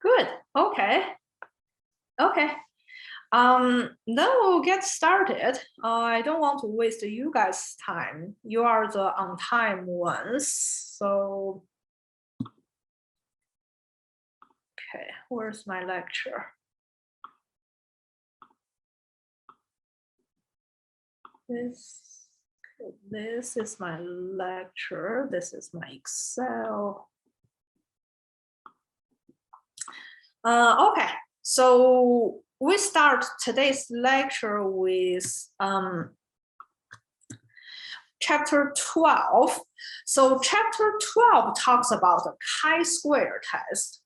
Good. Okay. Okay. Then we'll get started. I don't want to waste you guys' time. You are the on time ones. So, okay, where's my lecture? This is my lecture. This is my Excel. Okay, so we start today's lecture with chapter 12. So chapter 12 talks about the chi-square test.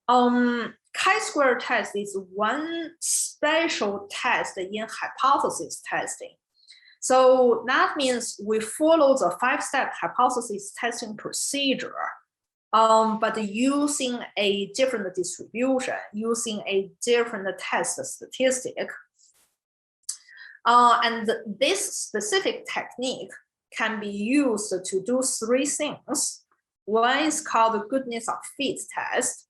Chi-square test is one special test in hypothesis testing. So that means we follow the 5-step hypothesis testing procedure, but using a different distribution, using a different test statistic. And this specific technique can be used to do 3 things. One is called the goodness of fit test.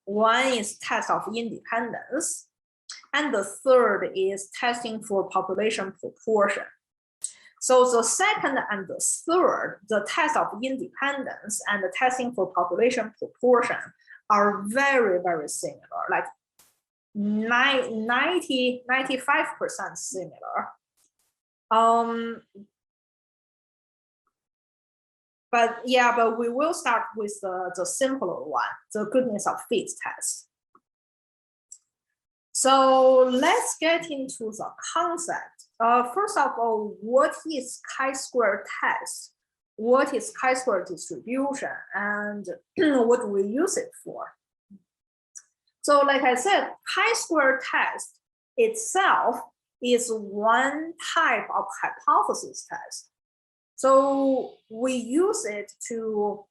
One is test of independence. And the third is testing for population proportion. So the second and the third, the test of independence and the testing for population proportion are very, very similar, like 95% similar. But we will start with the simpler one, the goodness of fit test. So let's get into the concept. First of all, what is chi-square test? What is chi-square distribution? And what do we use it for? So like I said, chi-square test itself is one type of hypothesis test. So we use it to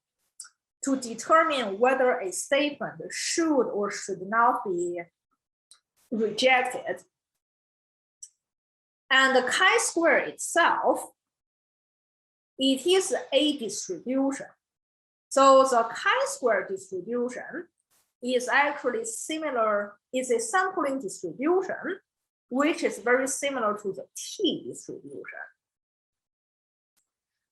determine whether a statement should or should not be rejected. And the chi-square itself, it is a distribution. So the chi-square distribution is actually similar, is a sampling distribution, which is very similar to the t distribution.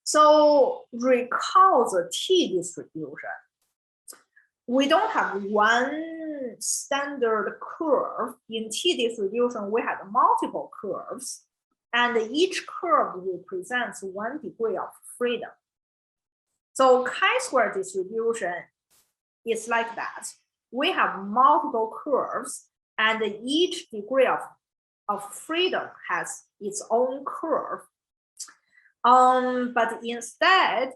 So recall the t distribution. We don't have one standard curve. In t distribution, we have multiple curves, and each curve represents 1 degree of freedom. So chi-square distribution is like that. We have multiple curves, and each degree of freedom has its own curve. But instead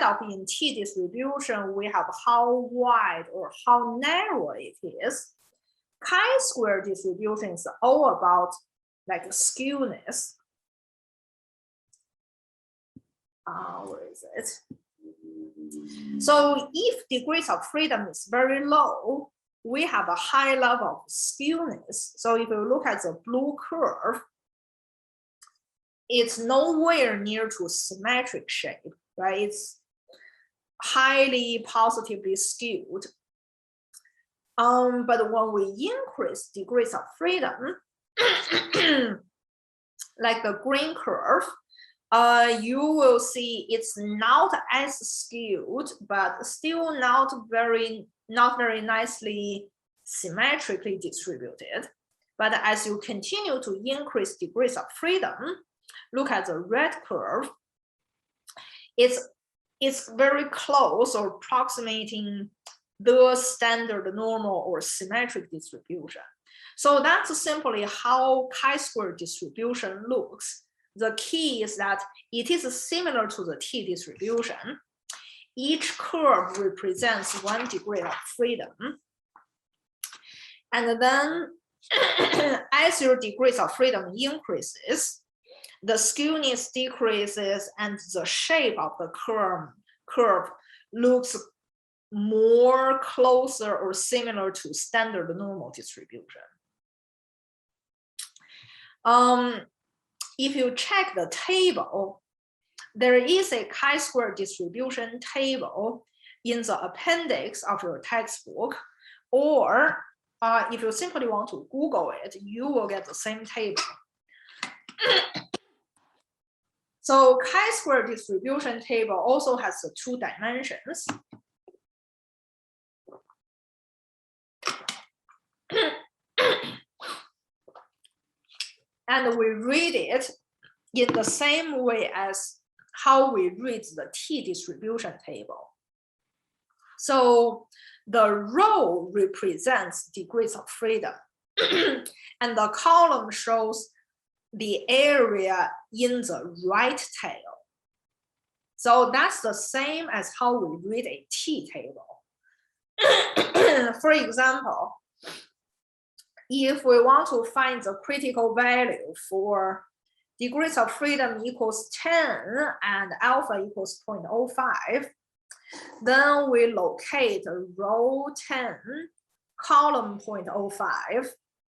of in t distribution, we have how wide or how narrow it is. Chi-square distribution is all about like skewness. Where is it? So if degrees of freedom is very low, we have a high level of skewness. So if you look at the blue curve, it's nowhere near to symmetric shape, right? It's highly positively skewed. But when we increase degrees of freedom, like the green curve, you will see it's not as skewed, but still not very nicely symmetrically distributed. But as you continue to increase degrees of freedom, look at the red curve. It's very close or approximating the standard normal or symmetric distribution. So that's simply how chi-square distribution looks. The key is that it is similar to the t distribution. Each curve represents 1 degree of freedom. And then as your degrees of freedom increases, the skewness decreases and the shape of the curve looks more closer or similar to standard normal distribution. If you check the table, there is a chi-square distribution table in the appendix of your textbook, or if you simply want to Google it, you will get the same table. So chi-square distribution table also has the 2 dimensions. And we read it in the same way as how we read the T distribution table. So the row represents degrees of freedom, and the column shows the area in the right tail. So that's the same as how we read a T table. For example, if we want to find the critical value for degrees of freedom equals 10 and alpha equals 0.05, then we locate row 10, column 0.05.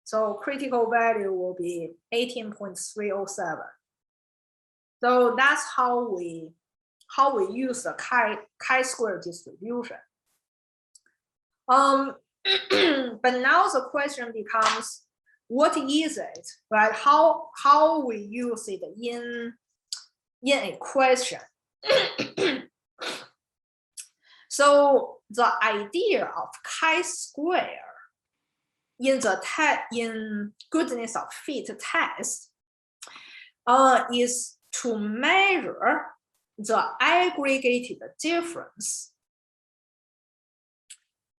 So critical value will be 18.307. So that's how we use the chi-square distribution. But now the question becomes, what is it, right? How we use it in a question. So the idea of chi-square in goodness of fit test is to measure the aggregated difference.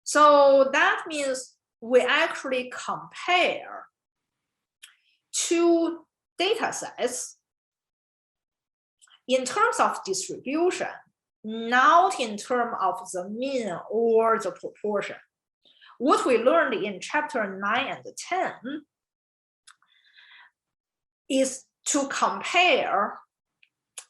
So that means we actually compare 2 data sets in terms of distribution, not in terms of the mean or the proportion. What we learned in chapter 9 and 10 is to compare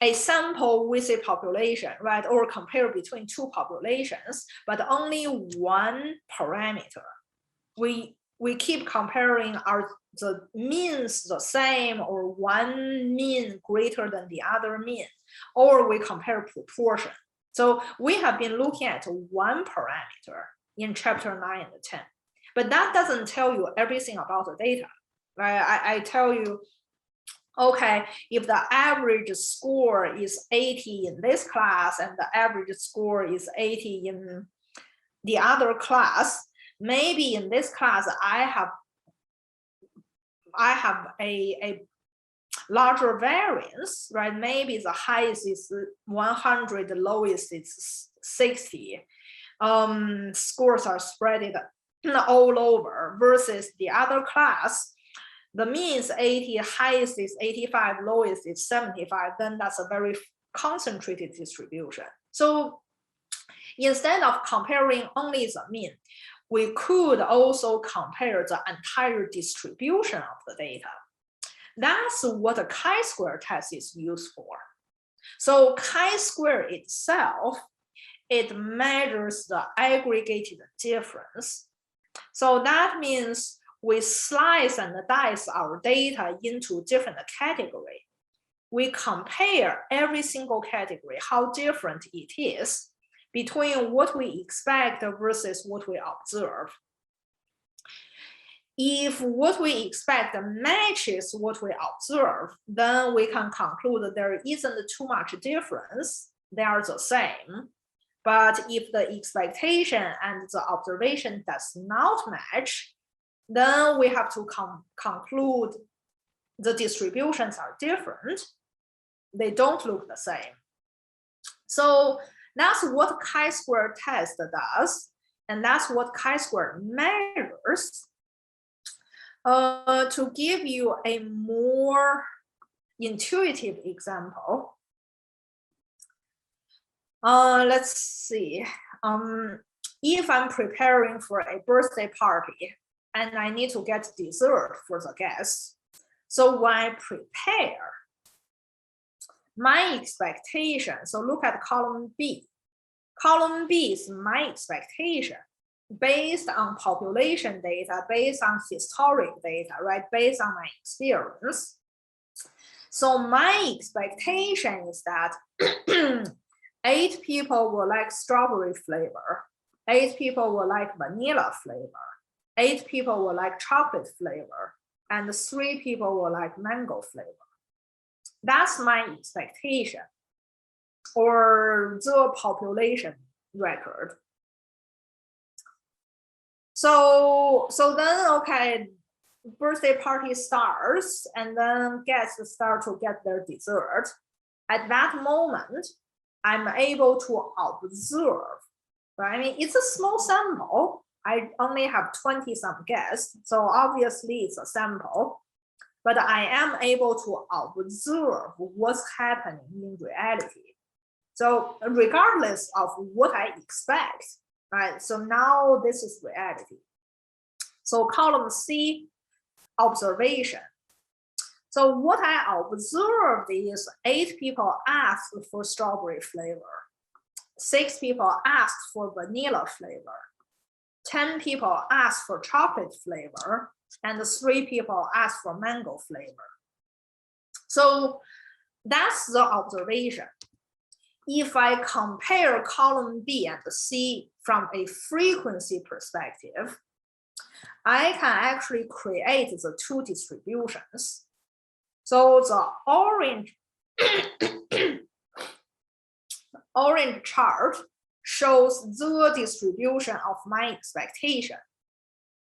a sample with a population, right? Or compare between 2 populations, but only 1 parameter. We keep comparing, are the means the same, or one mean greater than the other mean, or we compare proportion. So we have been looking at 1 parameter in chapter 9 and 10, but that doesn't tell you everything about the data, right? I tell you, okay, if the average score is 80 in this class and the average score is 80 in the other class, maybe in this class I have a larger variance, right? Maybe the highest is 100, the lowest is 60. Scores are spread all over, versus the other class, the mean is 80, highest is 85, lowest is 75, then that's a very concentrated distribution. So instead of comparing only the mean, we could also compare the entire distribution of the data. That's what a chi-square test is used for. So chi-square itself, it measures the aggregated difference. So that means we slice and dice our data into different categories. We compare every single category, how different it is between what we expect versus what we observe. If what we expect matches what we observe, then we can conclude that there isn't too much difference. They are the same. But if the expectation and the observation does not match, then we have to conclude the distributions are different. They don't look the same. So that's what chi-square test does, and that's what chi-square measures. To give you a more intuitive example, let's see. If I'm preparing for a birthday party and I need to get dessert for the guests, so when I prepare, my expectation, so look at column B. Column B is my expectation based on population data, based on historic data, right? Based on my experience. So my expectation is that 8 people will like strawberry flavor, 8 people will like vanilla flavor, 8 people will like chocolate flavor, and 3 people will like mango flavor. That's my expectation or the population record. So then, okay, birthday party starts, and then guests start to get their dessert. At that moment, I'm able to observe, right? I mean, it's a small sample. I only have 20 some guests, so obviously it's a sample, but I am able to observe what's happening in reality. So regardless of what I expect, right? So now this is reality. So column C, observation. So what I observed is 8 people asked for strawberry flavor, 6 people asked for vanilla flavor, 10 people asked for chocolate flavor, and 3 people asked for mango flavor. So that's the observation. If I compare column B and C from a frequency perspective, I can actually create the 2 distributions. So the orange chart shows the distribution of my expectation,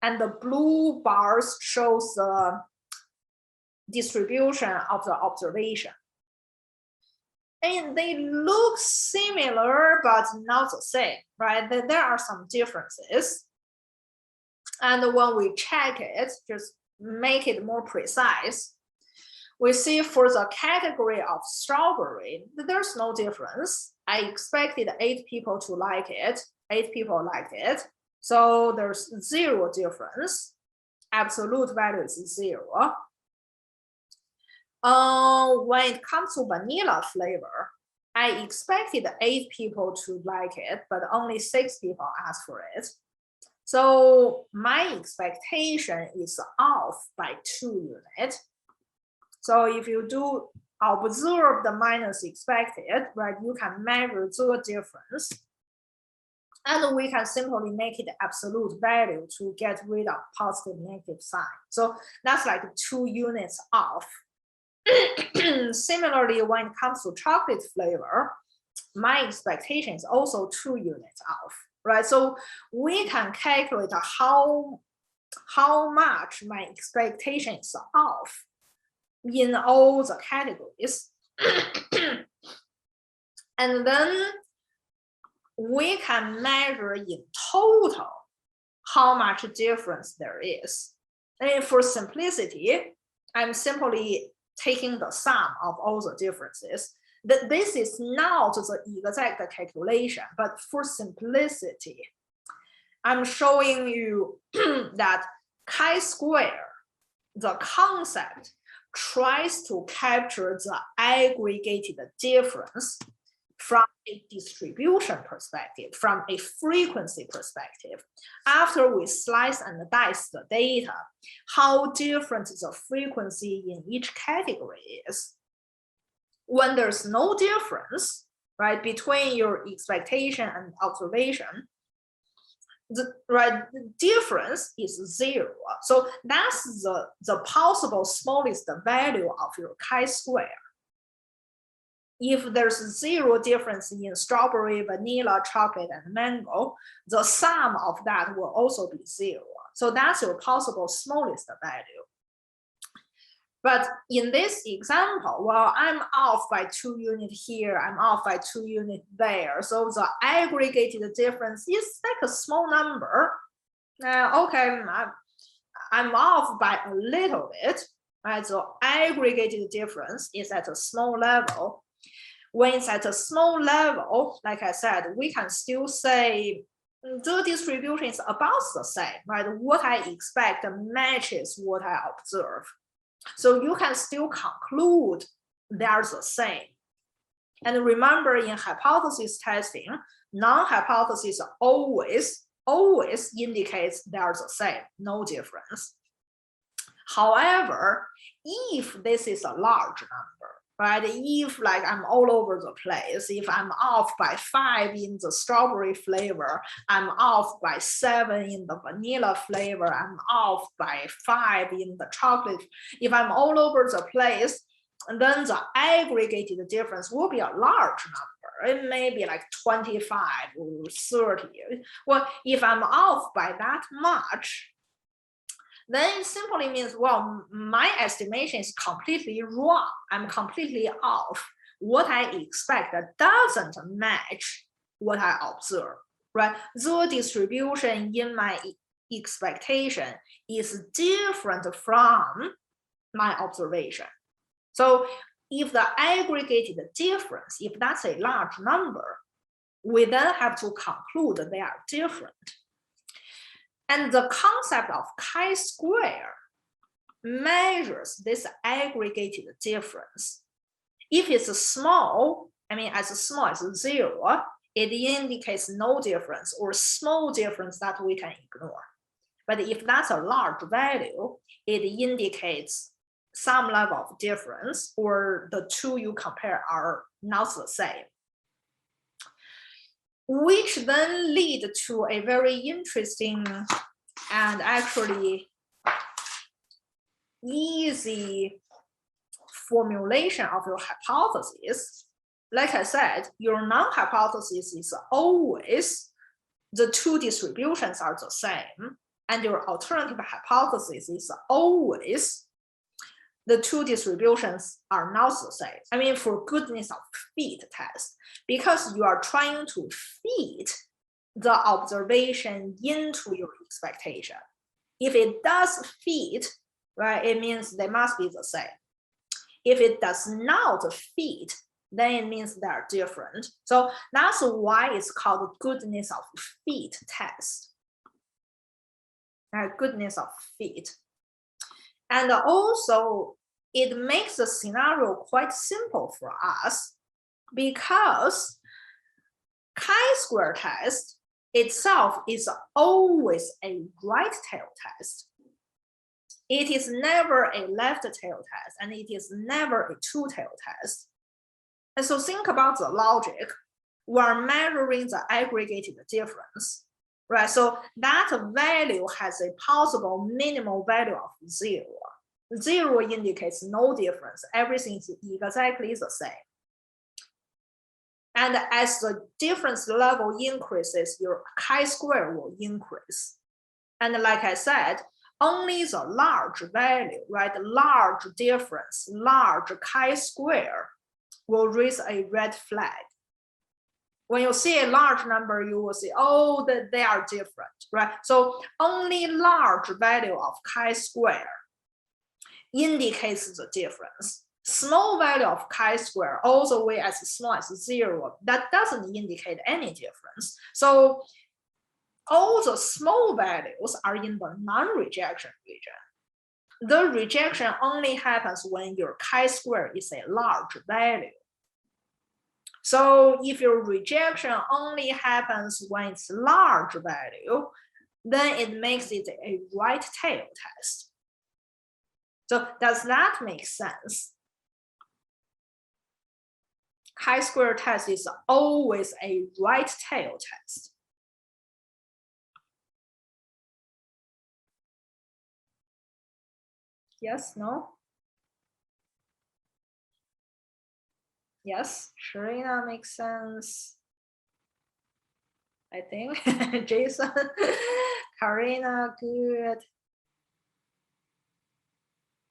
and the blue bars shows the distribution of the observation. And they look similar, but not the same, right? There are some differences. And when we check it, just make it more precise, we see for the category of strawberry, there's no difference. I expected 8 people to like it, 8 people liked it. So there's 0 difference. Absolute value is 0. When it comes to vanilla flavor, I expected 8 people to like it, but only 6 people asked for it. So my expectation is off by 2 units. So if you do observe the minus expected, right, you can measure the difference. And we can simply make it absolute value to get rid of positive negative sign. So that's like 2 units off. Similarly, when it comes to chocolate flavor, my expectation is also 2 units off, right? So we can calculate how much my expectation is off in all the categories. And then we can measure in total how much difference there is. And for simplicity, I'm simply taking the sum of all the differences. This is not the exact calculation, but for simplicity, I'm showing you that chi-square, the concept, tries to capture the aggregated difference from a distribution perspective, from a frequency perspective. After we slice and dice the data, how different the frequency in each category is. When there's no difference, right, between your expectation and observation, the difference is 0. So that's the possible smallest value of your chi-square. If there's 0 difference in strawberry, vanilla, chocolate, and mango, the sum of that will also be 0. So that's your possible smallest value. But in this example, well, I'm off by 2 units here, I'm off by 2 units there. So the aggregated difference is like a small number. Okay, I'm off by a little bit, right? So aggregated difference is at a small level. When it's at a small level, like I said, we can still say the distribution is about the same, right? What I expect matches what I observe. So you can still conclude they're the same. And remember, in hypothesis testing, non-hypothesis always indicates they're the same, no difference. However, if this is a large number, right? If like I'm all over the place, if I'm off by 5 in the strawberry flavor, I'm off by 7 in the vanilla flavor, I'm off by 5 in the chocolate. If I'm all over the place, then the aggregated difference will be a large number. It may be like 25 or 30. Well, if I'm off by that much, then it simply means, well, my estimation is completely wrong. I'm completely off. What I expect doesn't match what I observe, right? The distribution in my expectation is different from my observation. So if the aggregated difference, if that's a large number, we then have to conclude they are different. And the concept of chi-square measures this aggregated difference. If it's small, I mean, as small as 0, it indicates no difference or small difference that we can ignore. But if that's a large value, it indicates some level of difference, or the two you compare are not the same. Which then lead to a very interesting and actually easy formulation of your hypothesis. Like I said, your null hypothesis is always the two distributions are the same, and your alternative hypothesis is always the two distributions are not the same. I mean, for goodness of fit test, because you are trying to fit the observation into your expectation. If it does fit, right, it means they must be the same. If it does not fit, then it means they are different. So that's why it's called goodness of fit test. Goodness of fit. And also, it makes the scenario quite simple for us, because chi-square test itself is always a right tail test. It is never a left tail test, and it is never a two tail test. And so think about the logic. We're measuring the aggregated difference, right? So that value has a possible minimal value of 0. 0 indicates no difference. Everything is exactly the same. And as the difference level increases, your chi-square will increase. And like I said, only the large value, right? Large difference, large chi-square will raise a red flag. When you see a large number, you will see, oh, that they are different, right? So only large value of chi-square indicates the difference. Small value of chi-square all the way as small as 0, that doesn't indicate any difference. So all the small values are in the non-rejection region. The rejection only happens when your chi-square is a large value. So if your rejection only happens when it's large value, then it makes it a right tail test. So does that make sense? Chi-square test is always a right tail test. Yes, no? Yes, Sharina makes sense. I think. Jason, Karina, good.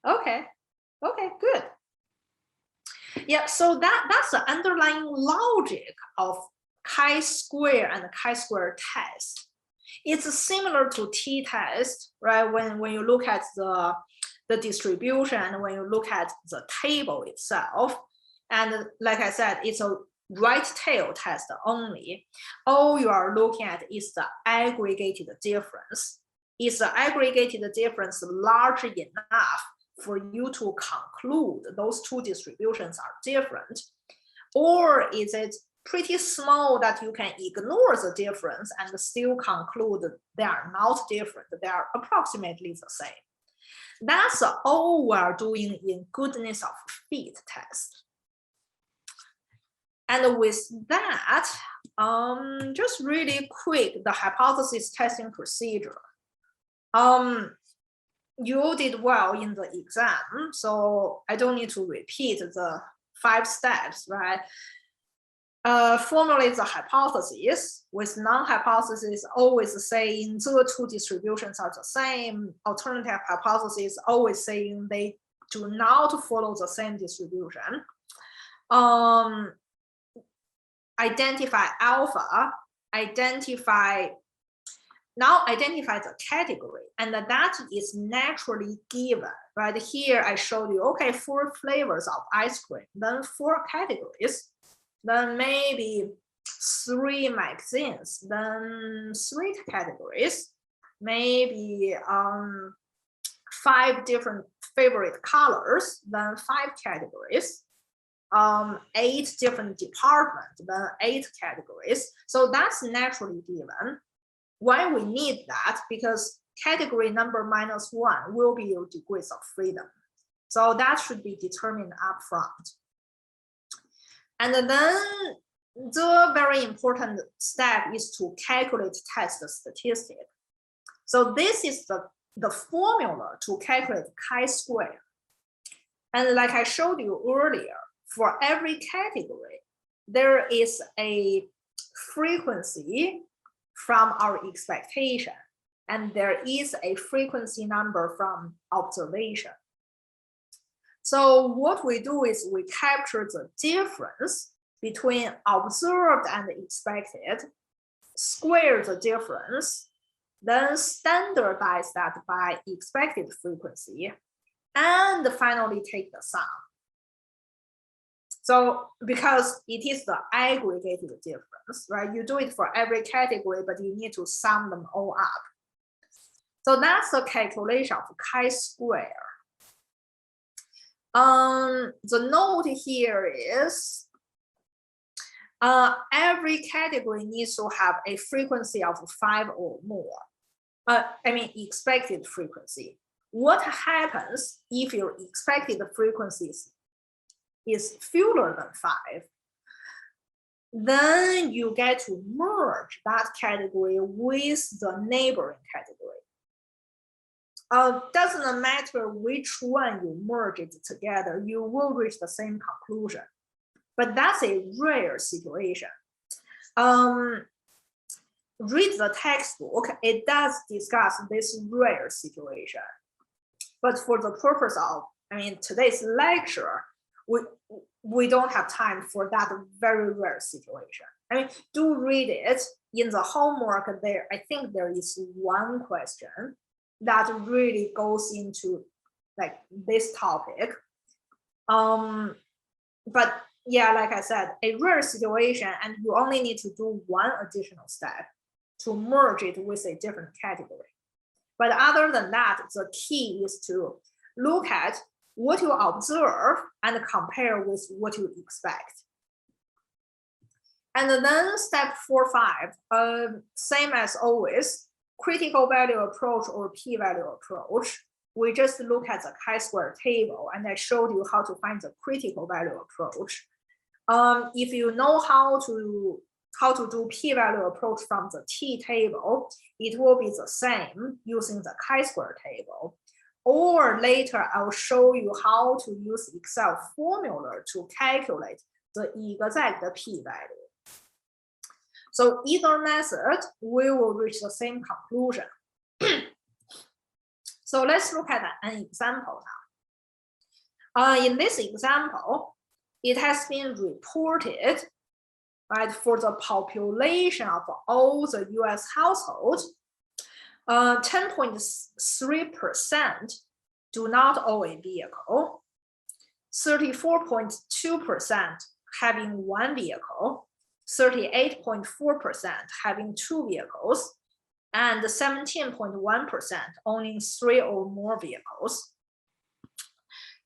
Okay, good. Yeah, so that's the underlying logic of chi-square and chi-square test. It's similar to t-test, right? When you look at the distribution, and when you look at the table itself, and like I said, it's a right tail test only. All you are looking at is the aggregated difference. Is the aggregated difference large enough for you to conclude those two distributions are different? Or is it pretty small that you can ignore the difference and still conclude they are not different, they are approximately the same? That's all we're doing in goodness of fit test. And with that, just really quick, the hypothesis testing procedure. You did well in the exam, so I don't need to repeat the 5 steps, right? Formulate the hypothesis. With non-hypothesis, always saying the 2 distributions are the same. Alternative hypothesis, always saying they do not follow the same distribution. Identify alpha, identify the category, and that is naturally given, right? Here I showed you, okay, 4 flavors of ice cream, then 4 categories, then maybe 3 magazines, then 3 categories, maybe 5 different favorite colors, then 5 categories, 8 different departments, then 8 categories. So that's naturally given. Why we need that? Because category number -1 will be your degrees of freedom. So that should be determined upfront. And then the very important step is to calculate test statistic. So this is the formula to calculate chi-square. And like I showed you earlier, for every category, there is a frequency from our expectation, and there is a frequency number from observation. So what we do is we capture the difference between observed and expected, square the difference, then standardize that by expected frequency, and finally take the sum. So because it is the aggregated difference, right? You do it for every category, but you need to sum them all up. So that's the calculation of chi-square. The note here is every category needs to have a frequency of 5 or more. Expected frequency. What happens if your expected frequency is fewer than 5? Then you get to merge that category with the neighboring category. Doesn't matter which one you merge it together, you will reach the same conclusion. But that's a rare situation. Read the textbook, it does discuss this rare situation. But for the purpose of, today's lecture, we don't have time for that very rare situation. Do read it. In the homework there, I think there is one question that really goes into like this topic. But yeah, like I said, a rare situation, and you only need to do one additional step to merge it with a different category. But other than that, the key is to look at what you observe and compare with what you expect. And then step 4-5, same as always, critical value approach or p-value approach. We just look at the chi-square table, and I showed you how to find the critical value approach. If you know how to do p-value approach from the t table, it will be the same using the chi-square table. Or later, I'll show you how to use Excel formula to calculate the exact p-value. So either method, we will reach the same conclusion. So let's look at an example now. In this example, it has been reported, right, for the population of all the US households, 10.3% do not own a vehicle, 34.2% having one vehicle, 38.4% having 2 vehicles, and 17.1% owning 3 or more vehicles.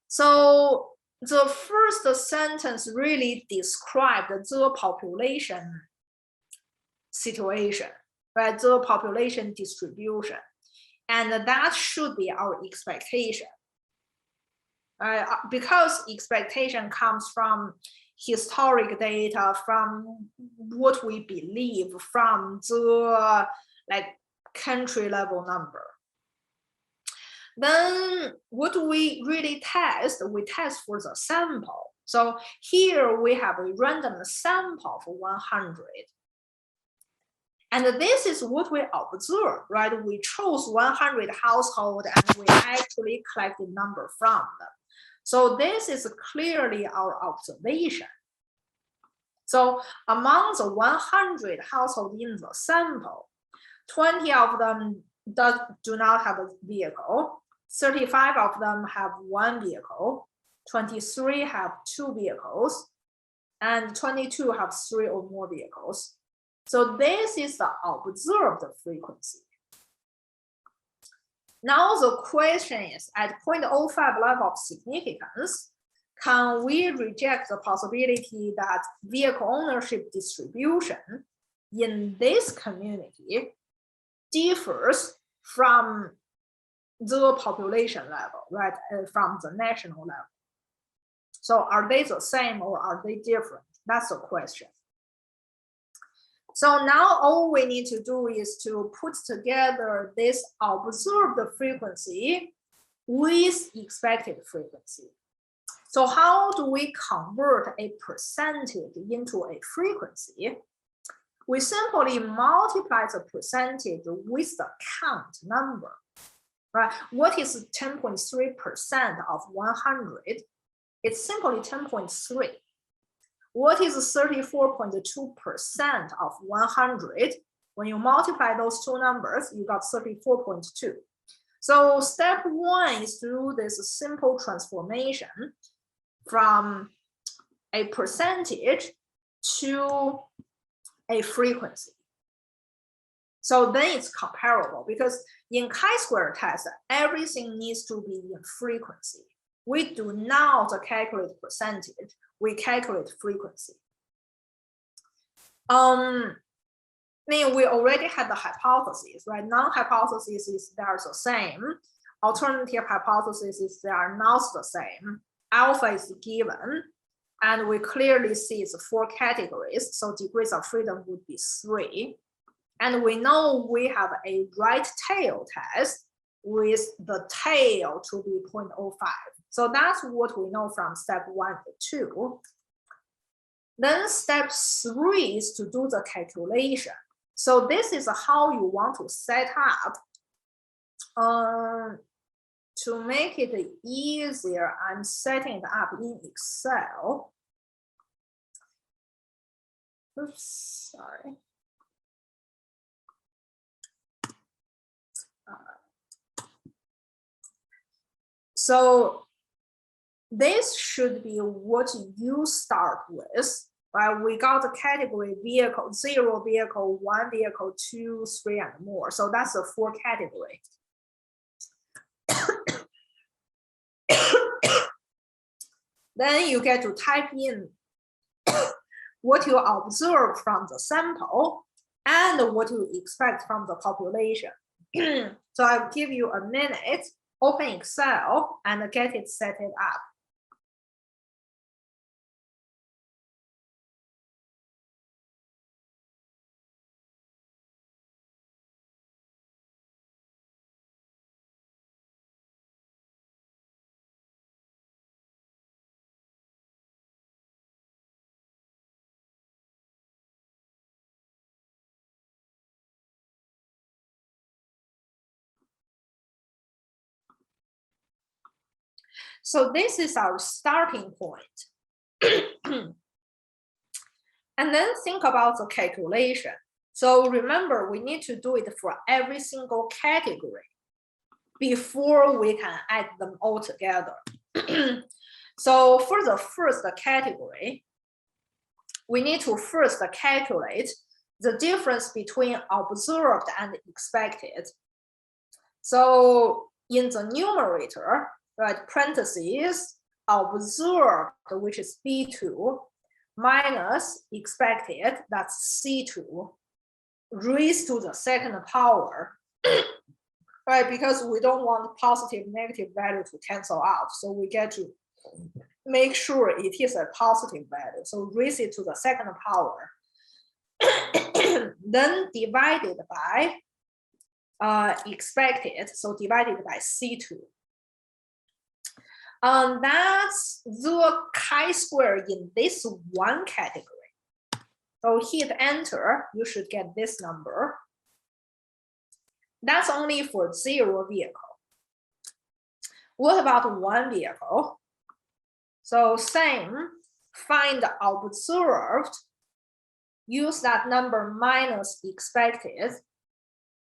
So the first sentence really described the population situation, right? The population distribution. And that should be our expectation. Because expectation comes from historic data, from what we believe, from the like country level number. Then what do we really test? We test for the sample. So here we have a random sample for 100. And this is what we observe, right? We chose 100 households and we actually collected number from them. So this is clearly our observation. So among the 100 households in the sample, 20 of them do not have a vehicle, 35 of them have one vehicle, 23 have two vehicles, and 22 have 3 or more vehicles. So this is the observed frequency. Now the question is, at 0.05 level of significance, can we reject the possibility that vehicle ownership distribution in this community differs from the population level, right, from the national level? So are they the same or are they different? That's the question. So now all we need to do is to put together this observed frequency with expected frequency. So how do we convert a percentage into a frequency? We simply multiply the percentage with the count number, right? What is 10.3% of 100? It's simply 10.3. What is 34.2% of 100? When you multiply those two numbers, you got 34.2. So step one is through this simple transformation from a percentage to a frequency. So then it's comparable, because in chi-square test, everything needs to be in frequency. We do not calculate percentage, we calculate frequency. I mean, we already had the hypothesis, right? Null hypothesis is they are the same. Alternative hypothesis is they are not the same. Alpha is given, and we clearly see it's 4 categories, so degrees of freedom would be 3. And we know we have a right tail test with the tail to be 0.05. So that's what we know from step 1 to 2. Then step 3 is to do the calculation. So this is how you want to set up. To make it easier, I'm setting it up in Excel. Oops, sorry. So this should be what you start with, right? We got the category vehicle, 0 vehicle, 1 vehicle, 2, 3, and more. So that's the 4 category. Then you get to type in what you observe from the sample and what you expect from the population. So I'll give you a minute, open Excel and get it set it up. So this is our starting point. And then think about the calculation. So remember, we need to do it for every single category before we can add them all together. So for the first category, we need to first calculate the difference between observed and expected. So in the numerator, right, parentheses, observed, which is B2, minus expected, that's C2, raised to the second power, right? Because we don't want positive, negative value to cancel out. So we get to make sure it is a positive value. So raise it to the second power, then divided by expected, so divided by C2. That's the chi-square in this one category. So hit enter, you should get this number. That's only for 0 vehicle. What about 1 vehicle? So same, find observed, use that number minus expected,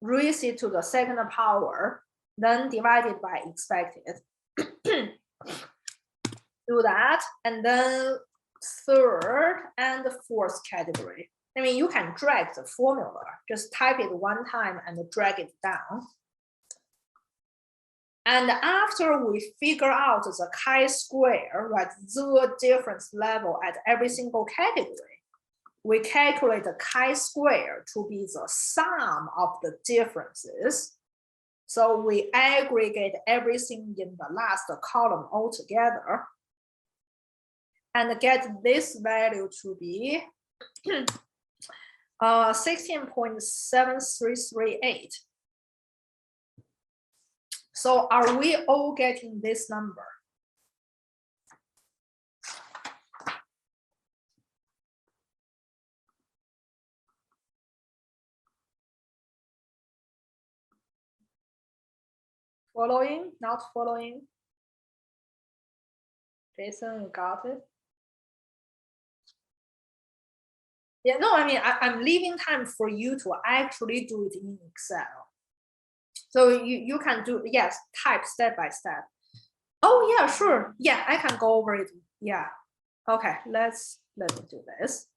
raise it to the second power, then divide it by expected. Do that, and then third and fourth category. I mean, you can drag the formula, just type it one time and drag it down. And after we figure out the chi-square, right, the difference level at every single category, we calculate the chi-square to be the sum of the differences. So we aggregate everything in the last column all together and get this value to be 16.7338. So are we all getting this number? Following, not following? Jason, you got it? Yeah, no, I mean, I'm leaving time for you to actually do it in Excel. So you can do, yes, type step by step. Oh yeah, sure. Yeah, I can go over it. Yeah. Okay, let me do this.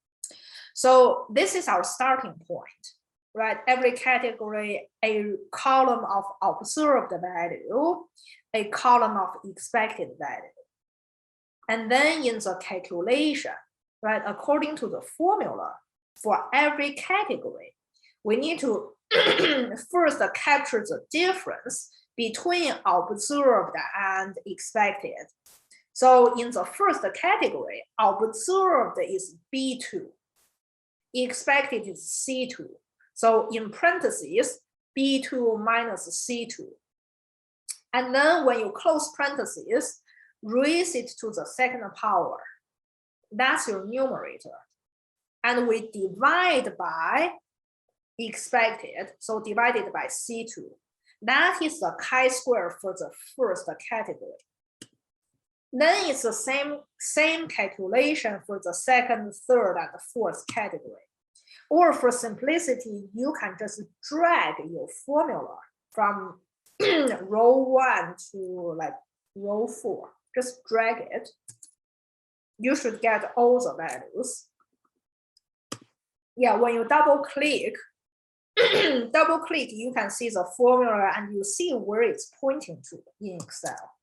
So this is our starting point, right? Every category, a column of observed value, a column of expected value. And then in the calculation, right, according to the formula, for every category, we need to first capture the difference between observed and expected. So in the first category, observed is B2, expected is C2. So in parentheses, B2 minus C2. And then when you close parentheses, raise it to the second power. That's your numerator. And we divide by expected, so divided by C2. That is the chi-square for the first category. Then it's the same calculation for the second, third, and fourth category. Or for simplicity, you can just drag your formula from row 1 to like row 4. Just drag it. You should get all the values. Yeah, when you double click, you can see the formula and you see where it's pointing to in Excel.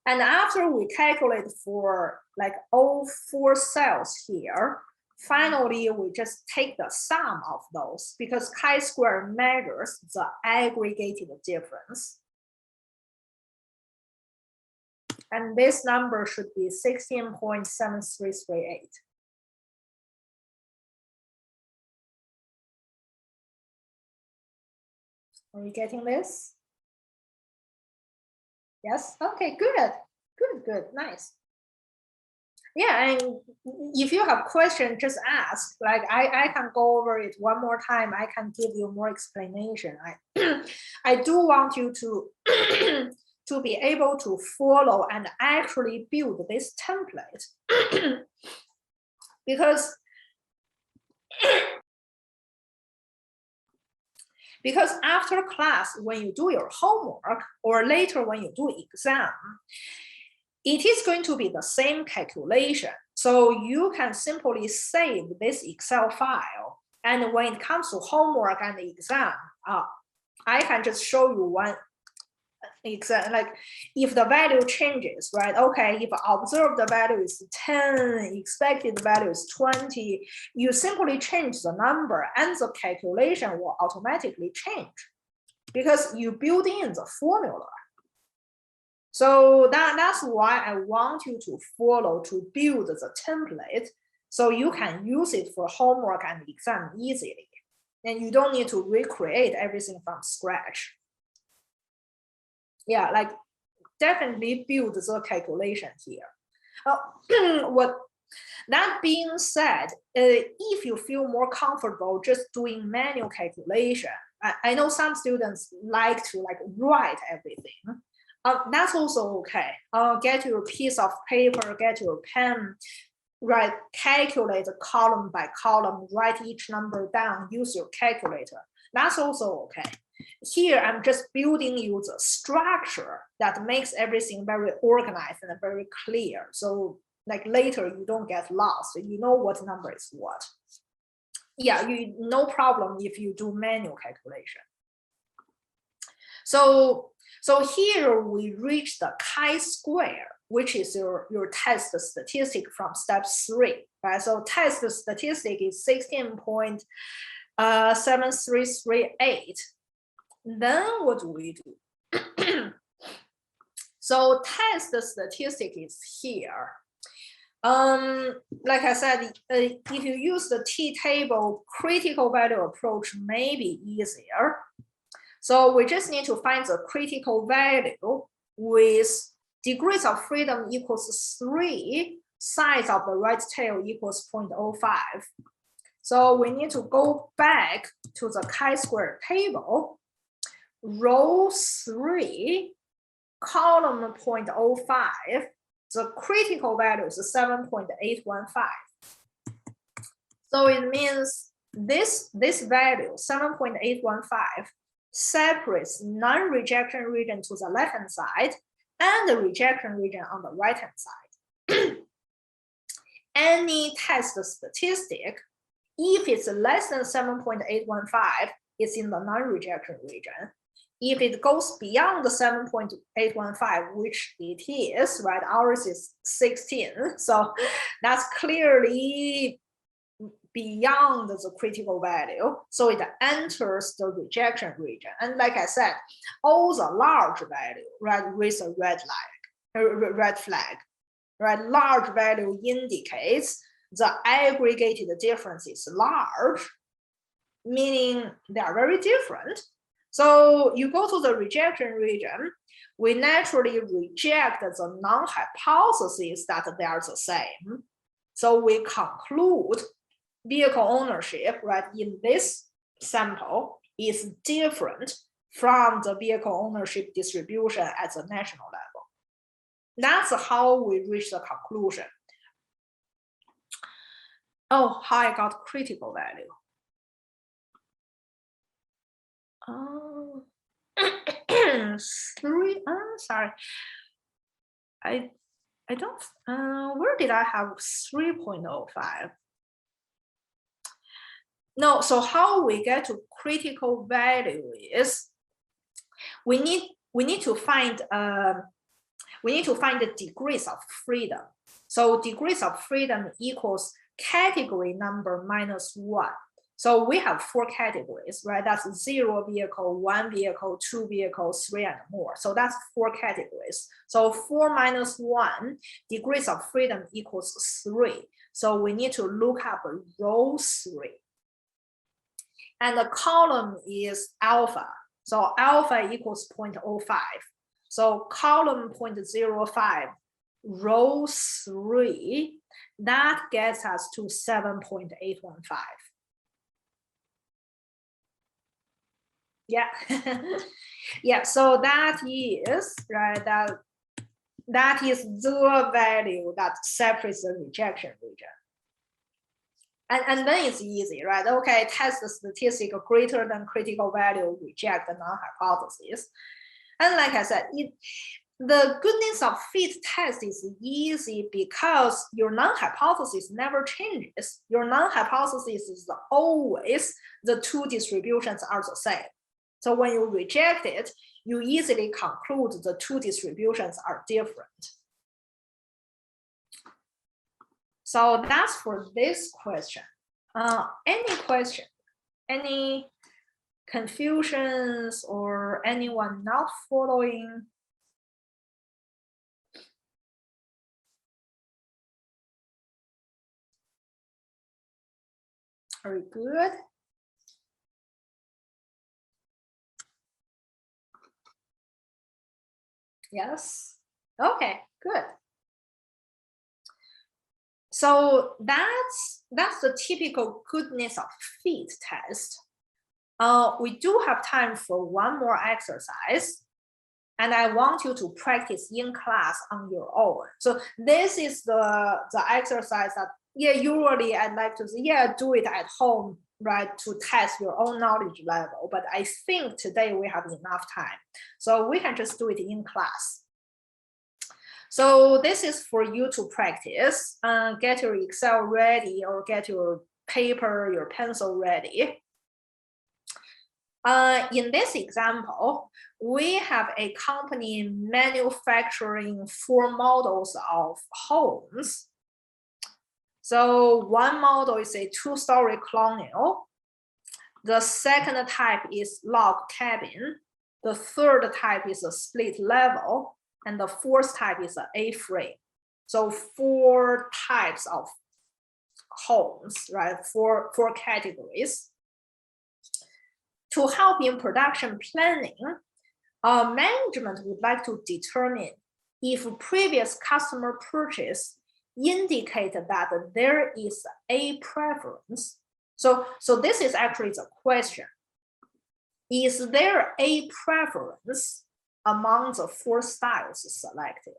And after we calculate for like all 4 cells here, finally, we just take the sum of those because chi-square measures the aggregated difference. And this number should be 16.7338. Are you getting this? Yes? Okay, good. Good, nice. Yeah, and if you have questions, just ask. Like I can go over it one more time. I can give you more explanation. I do want you to to be able to follow and actually build this template because after class, when you do your homework or later when you do exam, it is going to be the same calculation. So you can simply save this Excel file. And when it comes to homework and exam, I can just show you one exam. Like if the value changes, right? Okay, if observed value is 10, expected value is 20, you simply change the number and the calculation will automatically change because you build in the formula. So that's why I want you to follow to build the template so you can use it for homework and exam easily. And you don't need to recreate everything from scratch. Yeah, like definitely build the calculation here. That being said, if you feel more comfortable just doing manual calculation, I know some students like to write everything. That's also okay. Get your piece of paper, get your pen, right? Calculate column by column, write each number down, use your calculator. That's also okay. Here, I'm just building you the structure that makes everything very organized and very clear. So like later you don't get lost. You know what number is what. Yeah, no problem if you do manual calculation. So here we reach the chi-square, which is your test statistic from step 3, right? So test statistic is 16.7338. Then what do we do? So test statistic is here. Like I said, if you use the t-table critical value approach, may be easier. So we just need to find the critical value with degrees of freedom equals 3, size of the right tail equals 0.05. So we need to go back to the chi-square table, row 3, column 0.05, the critical value is 7.815. So it means this value, 7.815, separates non-rejection region to the left-hand side and the rejection region on the right-hand side. Any test statistic, if it's less than 7.815, it's in the non-rejection region. If it goes beyond the 7.815, which it is, right? Ours is 16, so that's clearly beyond the critical value, so it enters the rejection region. And like I said, all the large value, right, raise a red flag, right? Large value indicates the aggregated difference is large, meaning they are very different. So you go to the rejection region, we naturally reject the null hypothesis that they are the same. So we conclude vehicle ownership, right, in this sample is different from the vehicle ownership distribution at the national level. That's how we reach the conclusion. Oh, how I got critical value. Oh, 3, sorry. I don't, where did I have 3.05? No, so how we get to critical value is we need to find the degrees of freedom. So degrees of freedom equals category number minus 1. So we have 4 categories, right? That's 0 vehicle, 1 vehicle, 2 vehicles, 3 and more. So that's 4 categories. So 4 minus 1, degrees of freedom equals 3. So we need to look up row 3. And the column is alpha. So alpha equals 0.05. So column 0.05, row 3, that gets us to 7.815. Yeah. Yeah, so that is, right, that is the value that separates the rejection region. And then it's easy, right? Okay, test the statistic greater than critical value, reject the null hypothesis. And like I said, the goodness of fit test is easy because your null hypothesis never changes. Your null hypothesis is always the 2 distributions are the same. So when you reject it, you easily conclude the 2 distributions are different. So that's for this question. Any question? Any confusions or anyone not following? Very good. Yes. Okay, good. So that's the typical goodness of fit test. We do have time for one more exercise, and I want you to practice in class on your own. So this is the exercise that, yeah, usually I'd like to say, yeah, do it at home, right, to test your own knowledge level. But I think today we have enough time, so we can just do it in class. So this is for you to practice. Get your Excel ready or get your paper, your pencil ready. In this example, we have a company manufacturing 4 models of homes. So one model is a 2-story colonial. The second type is log cabin. The third type is a split level. And the fourth type is an A-frame. So 4 types of homes, right? Four categories. To help in production planning, management would like to determine if previous customer purchase indicated that there is a preference. So this is actually the question. Is there a preference among the 4 styles selected?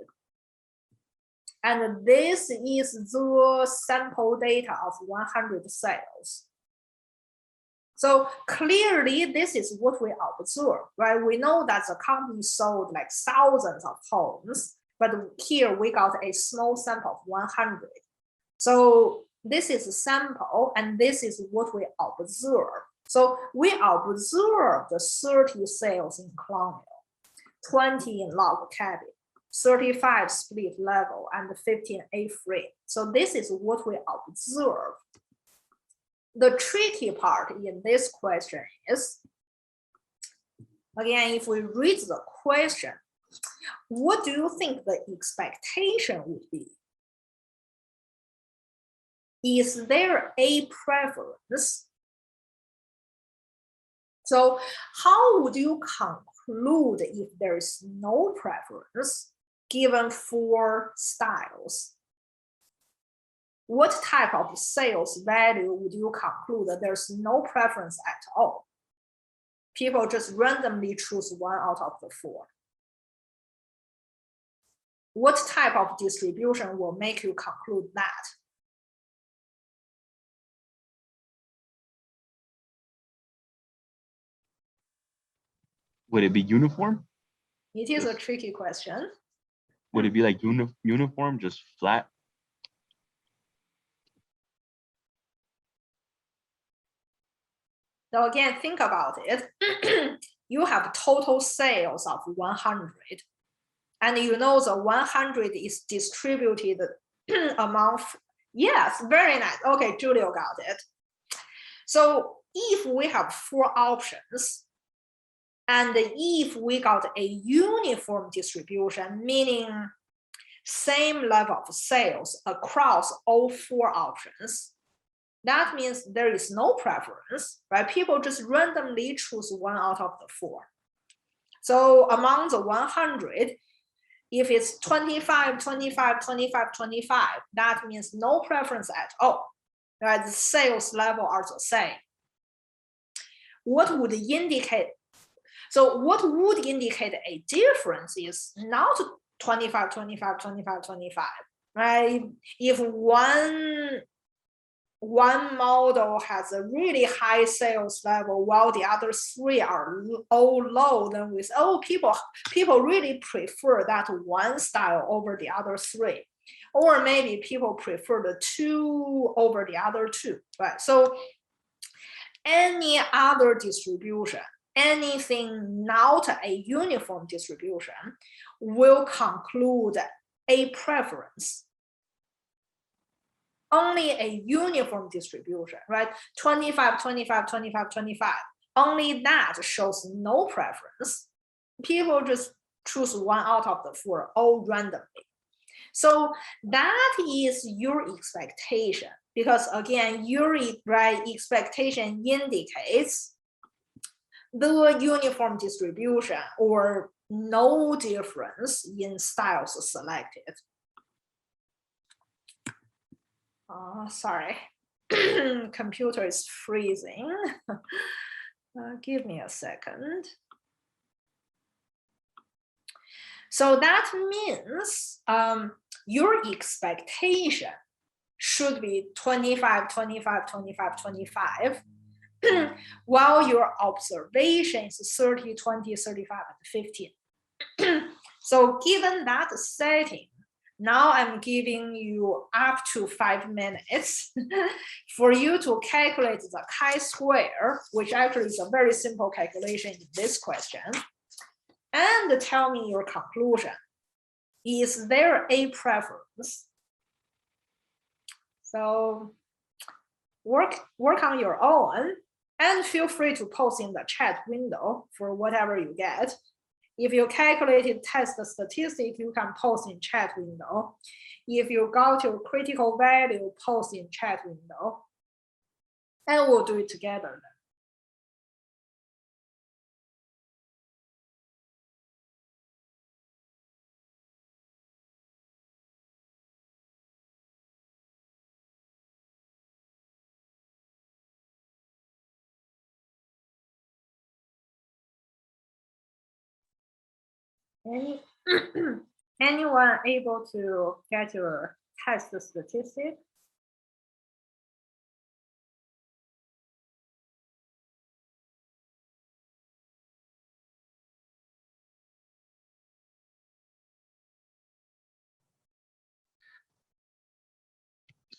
And this is the sample data of 100 sales. So clearly, this is what we observe, right? We know that the company sold like thousands of homes, but here we got a small sample of 100. So this is a sample, and this is what we observe. So we observe the 30 sales in colonial, 20 in log cabin, 35 split level, and 15 A-frame. So this is what we observe. The tricky part in this question is, again, if we read the question, what do you think the expectation would be? Is there a preference? So how would you conclude if there is no preference given 4 styles? What type of sales value would you conclude that there's no preference at all? People just randomly choose 1 out of the 4. What type of distribution will make you conclude that? Would it be uniform? It is a tricky question. Would it be like uniform, just flat? So again, think about it. You have total sales of 100. And you know the 100 is distributed among, yes, very nice. Okay, Julio got it. So if we have 4 options, and if we got a uniform distribution, meaning same level of sales across all 4 options, that means there is no preference, right? People just randomly choose 1 out of the 4. So among the 100, if it's 25, 25, 25, 25, that means no preference at all, right? The sales level are the same. What would indicate? So what would indicate a difference is not 25, 25, 25, 25, right? If one model has a really high sales level while the other 3 are all low, then we say, oh, people really prefer that 1 style over the other 3. Or maybe people prefer the 2 over the other 2, right? So any other distribution, anything not a uniform distribution, will conclude a preference. Only a uniform distribution, right? 25, 25, 25, 25. Only that shows no preference. People just choose 1 out of the 4, all randomly. So that is your expectation. because again, your right expectation indicates the uniform distribution or no difference in styles selected. Sorry, computer is freezing. Give me a second. So that means your expectation should be 25, 25, 25, 25, while your observation is 30, 20, 35, and 15. So given that setting, now I'm giving you up to 5 minutes for you to calculate the chi-square, which actually is a very simple calculation in this question, and tell me your conclusion. Is there a preference? So work on your own and feel free to post in the chat window for whatever you get. If you calculated test statistic, you can post in chat window. If you got your critical value, post in chat window. And we'll do it together then. Anyone able to get your test statistic?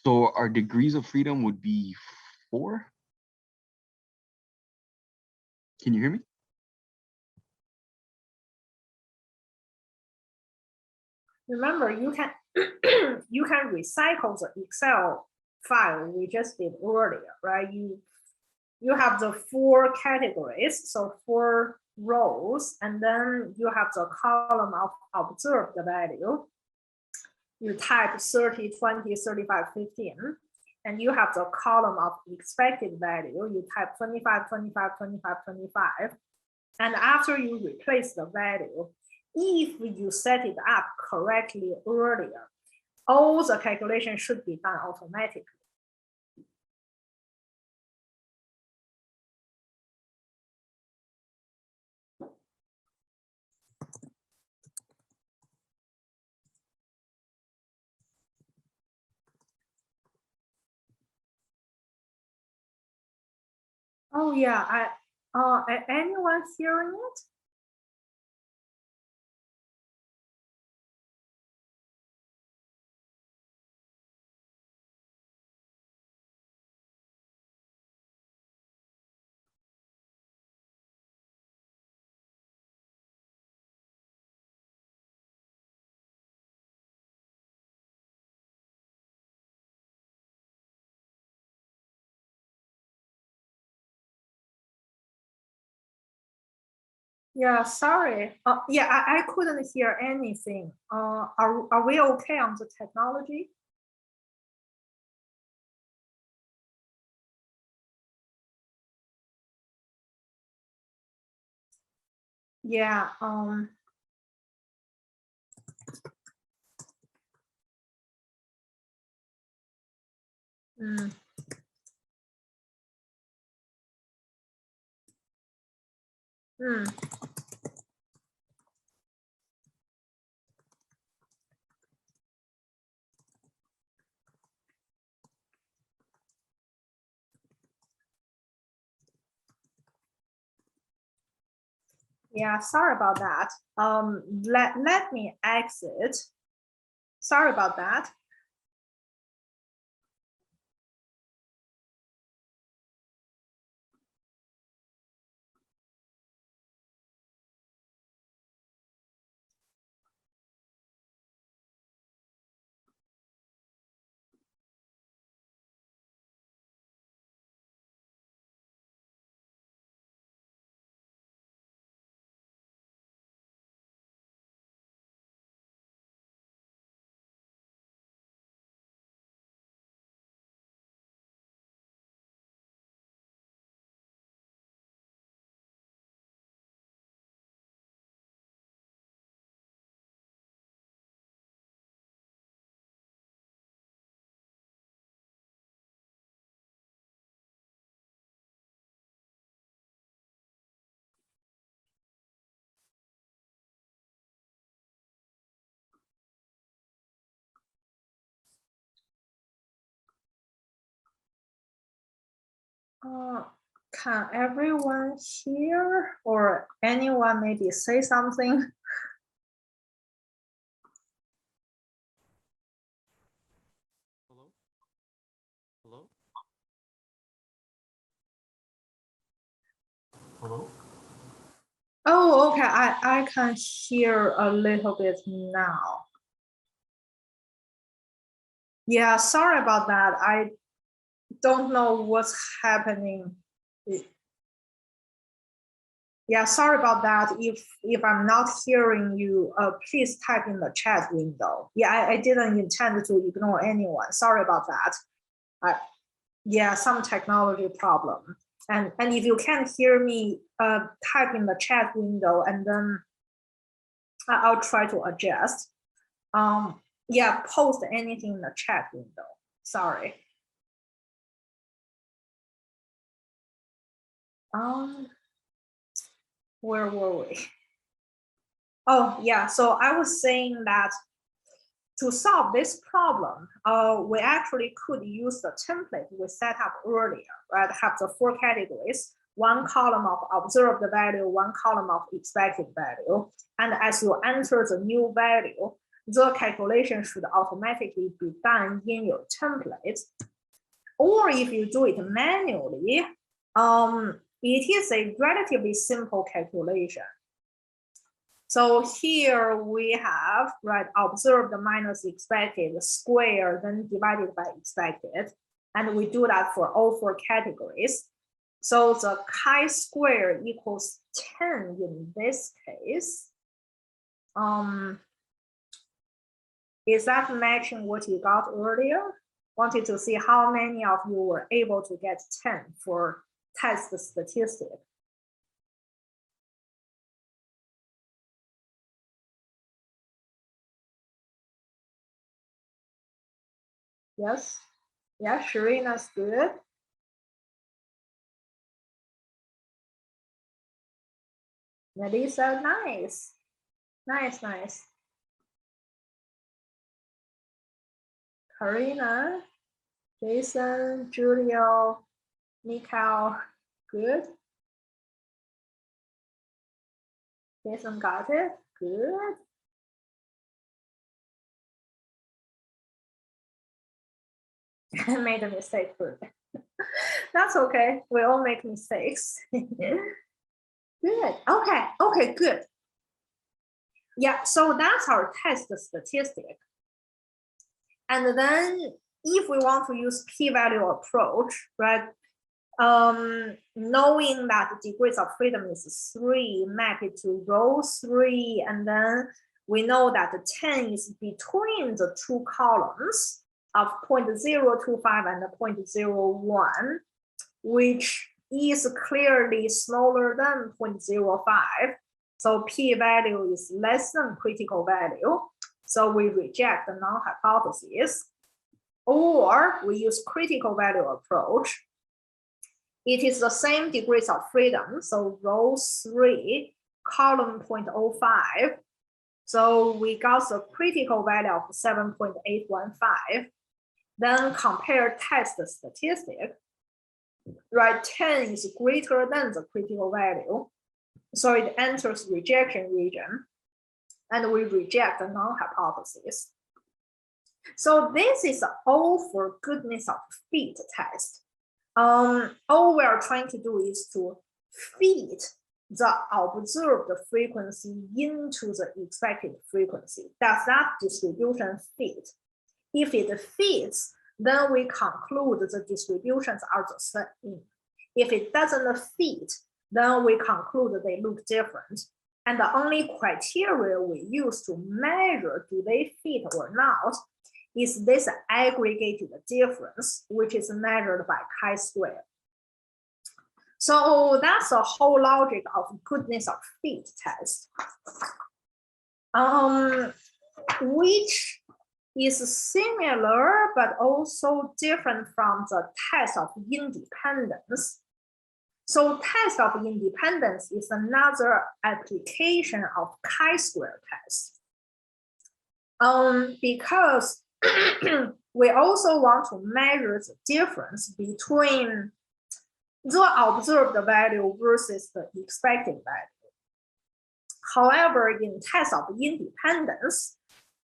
So our degrees of freedom would be 4. Can you hear me? Remember, you can you can recycle the Excel file we just did earlier, right? You have the 4 categories, so 4 rows, and then you have the column of observed value. You type 30, 20, 35, 15, and you have the column of expected value. You type 25, 25, 25, 25, and after you replace the value, if you set it up correctly earlier, all the calculations should be done automatically. Oh yeah, anyone hearing it? Yeah, sorry. Yeah, I couldn't hear anything. Are we okay on the technology? Yeah. Mm, mm. Yeah, sorry about that. Let me exit. Sorry about that. Can everyone hear or anyone maybe say something? Hello? Hello? Hello? Oh, okay. I can hear a little bit now. Yeah, sorry about that. I don't know what's happening. Yeah, sorry about that. If I'm not hearing you, please type in the chat window. Yeah, I didn't intend to ignore anyone. Sorry about that. Yeah, some technology problem. And if you can't hear me, type in the chat window, and then I'll try to adjust. Yeah, post anything in the chat window. Sorry. Where were we? Oh, yeah. So I was saying that to solve this problem, we actually could use the template we set up earlier, right? Have the 4 categories, 1 column of observed value, 1 column of expected value. And as you enter the new value, the calculation should automatically be done in your template. Or if you do it manually, it is a relatively simple calculation. So here we have, right, observed minus expected squared, then divided by expected. And we do that for all 4 categories. So the chi-square equals 10 in this case. Is that matching what you got earlier? Wanted to see how many of you were able to get 10 for test statistic. Yes. Yeah, Sharina's good. Melissa, nice. Nice. Karina, Jason, Julio, Mikhail, good. Jason got it, good. I made a mistake. That's okay. We all make mistakes. Good. Okay, good. Yeah, so that's our test statistic. And then if we want to use p-value approach, right? Knowing that the degrees of freedom is 3, map it to row 3, and then we know that the 10 is between the 2 columns of 0.025 and 0.01, which is clearly smaller than 0.05. So p-value is less than critical value. So we reject the null hypothesis, or we use critical value approach. It is the same degrees of freedom. So row 3, column 0.05. So we got the critical value of 7.815. Then compare test statistic. Right, 10 is greater than the critical value. So it enters rejection region, and we reject the null hypothesis. So this is all for goodness of fit test. All we are trying to do is to fit the observed frequency into the expected frequency. Does that distribution fit? If it fits, then we conclude the distributions are the same. If it doesn't fit, then we conclude they look different. And the only criteria we use to measure do they fit or not is this aggregated difference, which is measured by chi-square. So that's the whole logic of goodness of fit test, which is similar but also different from the test of independence. So test of independence is another application of chi-square test. Because we also want to measure the difference between the observed value versus the expected value. However, in test of independence,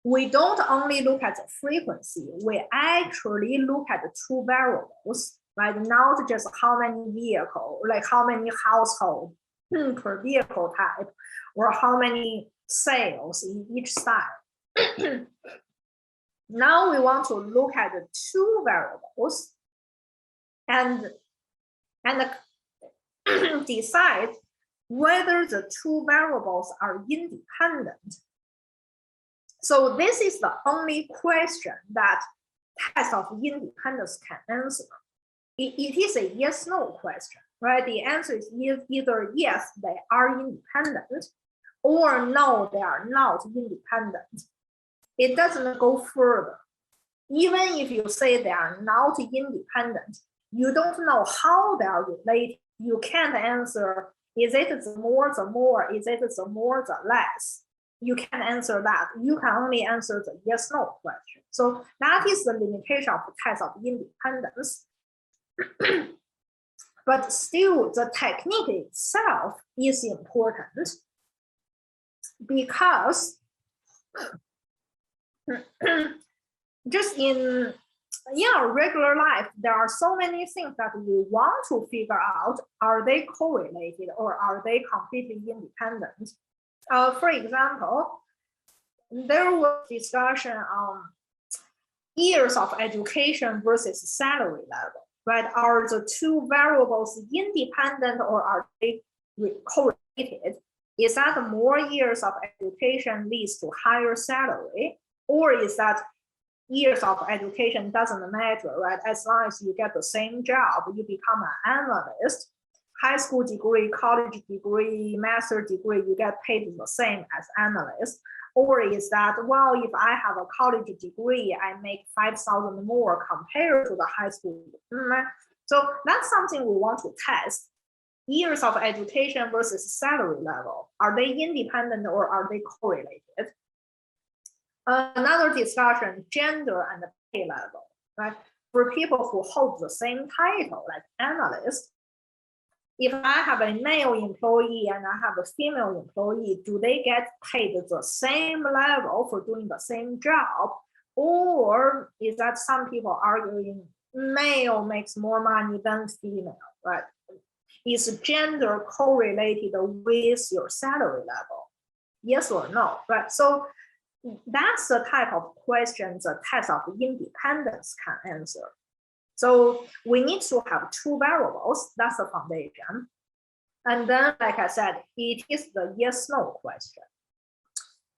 we don't only look at the frequency, we actually look at the two variables, right? Not just how many vehicles, like how many households per vehicle type, or how many sales in each side. Now we want to look at the two variables and decide whether the two variables are independent. So this is the only question that test of independence can answer. It is a yes/no question, right? The answer is either yes, they are independent, or no, they are not independent. It doesn't go further. Even if you say they are not independent, you don't know how they are related. You can't answer, is it the more, is it the more, the less? You can't answer that. You can only answer the yes/no question. So that is the limitation of the test of independence. But still, the technique itself is important because just in regular life, there are so many things that we want to figure out. Are they correlated or are they completely independent? For example, there was discussion on years of education versus salary level, right? Are the two variables independent or are they correlated? Is that more years of education leads to higher salary, or is that years of education doesn't matter, right? As long as you get the same job, you become an analyst. High school degree, college degree, master degree, you get paid the same as analyst. Or is that, well, if I have a college degree, I make 5,000 more compared to the high school. So that's something we want to test. Years of education versus salary level. Are they independent or are they correlated? Another discussion, gender and pay level, right? For people who hold the same title, like analyst, if I have a male employee and I have a female employee, do they get paid the same level for doing the same job? Or is that some people arguing male makes more money than female, right? Is gender correlated with your salary level? Yes or no, right? So that's the type of question the test of independence can answer. So we need to have two variables, that's the foundation. And then, like I said, it is the yes/no question.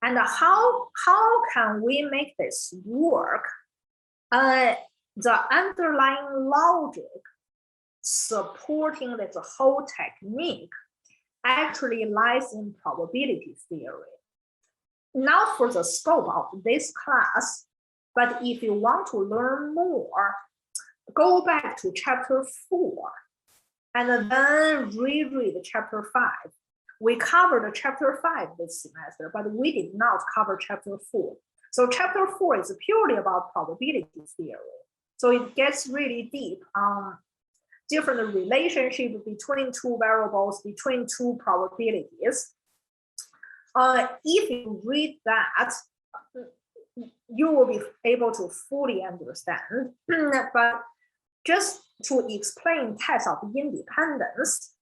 And how can we make this work? The underlying logic supporting this whole technique actually lies in probability theory. Not for the scope of this class, but if you want to learn more, go back to chapter 4 and then reread chapter 5. We covered chapter 5 this semester, but we did not cover chapter 4. So chapter 4 is purely about probability theory. So it gets really deep on different relationship between two variables, between two probabilities. If you read that, you will be able to fully understand. But just to explain test of independence,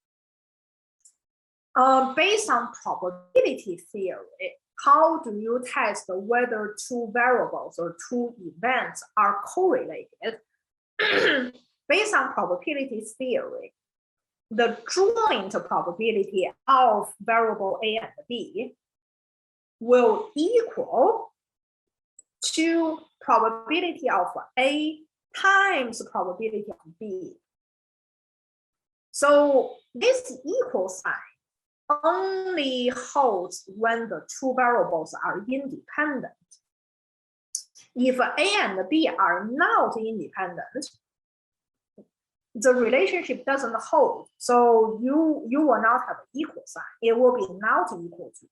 based on probability theory, how do you test whether two variables or two events are correlated? Based on probability theory, the joint probability of variable A and B will equal to probability of A times probability of B. So this equal sign only holds when the two variables are independent. If A and B are not independent, the relationship doesn't hold. So you will not have an equal sign. It will be not equal to.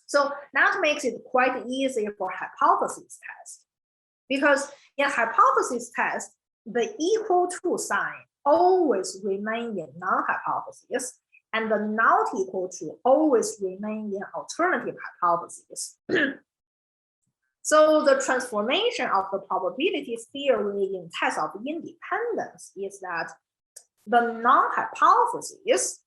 So that makes it quite easy for hypothesis test. Because in hypothesis test, the equal to sign always remain in null hypothesis, and the not equal to always remain in alternative hypothesis. So the transformation of the probability theory in test of independence is that the null hypothesis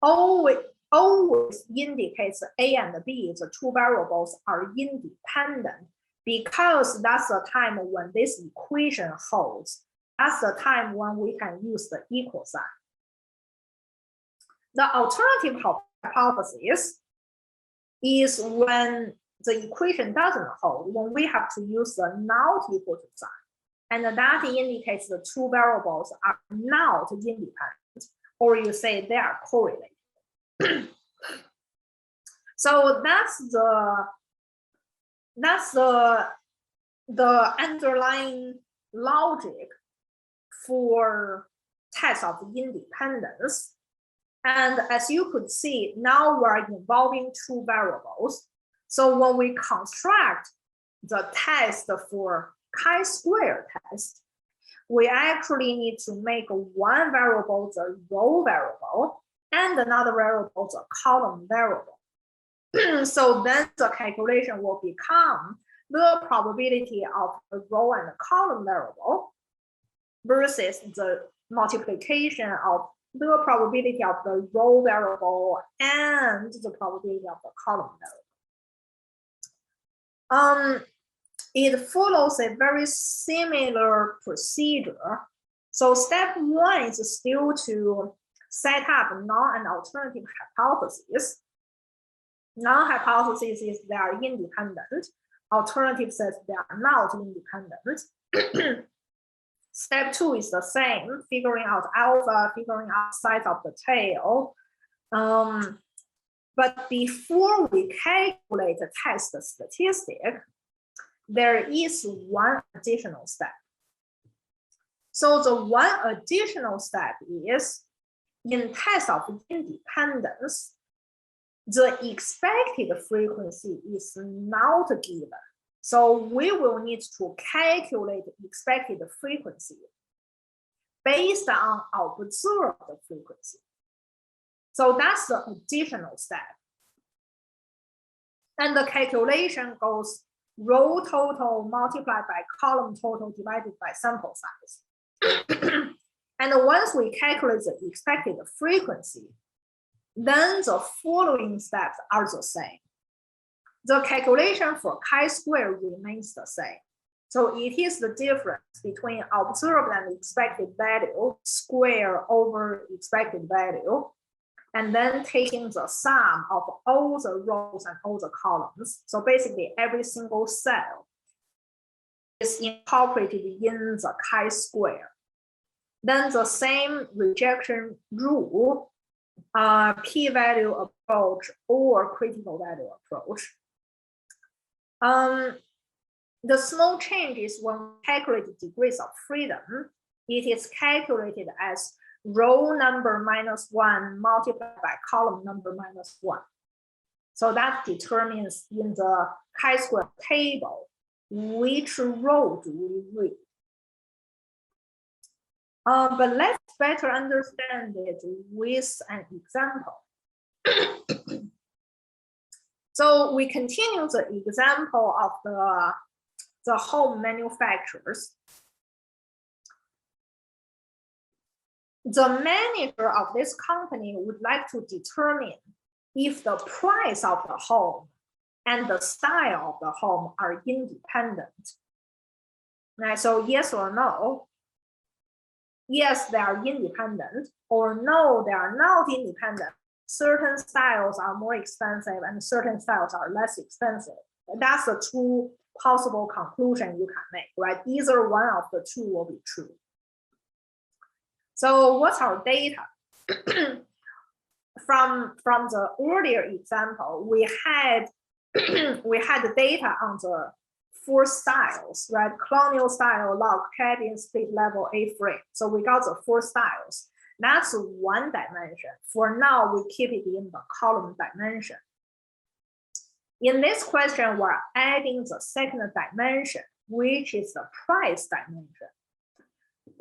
always indicates A and B, the two variables, are independent, because that's the time when this equation holds. That's the time when we can use the equal sign. The alternative hypothesis is when the equation doesn't hold, when we have to use the not equal to sign. And that indicates the two variables are not independent, or you say they are correlated. So that's the underlying logic for test of independence. And as you could see, now we're involving two variables. So when we construct the test for chi-square test, we actually need to make one variable the row variable and another variable the column variable. So then the calculation will become the probability of the row and the column variable versus the multiplication of the probability of the row variable and the probability of the column variable. It follows a very similar procedure. So step one is still to set up null and alternative hypothesis. Null hypothesis is they are independent. Alternative says they are not independent. Step two is the same, figuring out alpha, figuring out size of the tail. But before we calculate the test statistic, there is one additional step. So the one additional step is, in test of independence, the expected frequency is not given. So we will need to calculate expected frequency based on observed frequency. So that's the additional step. And the calculation goes row total multiplied by column total divided by sample size. And once we calculate the expected frequency, then the following steps are the same. The calculation for chi-square remains the same. So it is the difference between observed and expected value, square over expected value, and then taking the sum of all the rows and all the columns. So basically every single cell is incorporated in the chi-square. Then the same rejection rule, p-value approach or critical value approach. The small change is when we calculate degrees of freedom, it is calculated as row number -1 multiplied by column number -1. So that determines in the chi-square table which row do we read. But let's better understand it with an example. So we continue the example of the home manufacturers. The manager of this company would like to determine if the price of the home and the style of the home are independent. Right, so yes or no. Yes, they are independent, or no, they are not independent. Certain styles are more expensive and certain styles are less expensive. That's the two possible conclusions you can make, right? Either one of the two will be true. So what's our data? From the earlier example, we had the data on the 4 styles, right? Colonial style, log cabin, split level, A-frame. So we got the 4 styles. That's one dimension. For now, we keep it in the column dimension. In this question, we're adding the second dimension, which is the price dimension.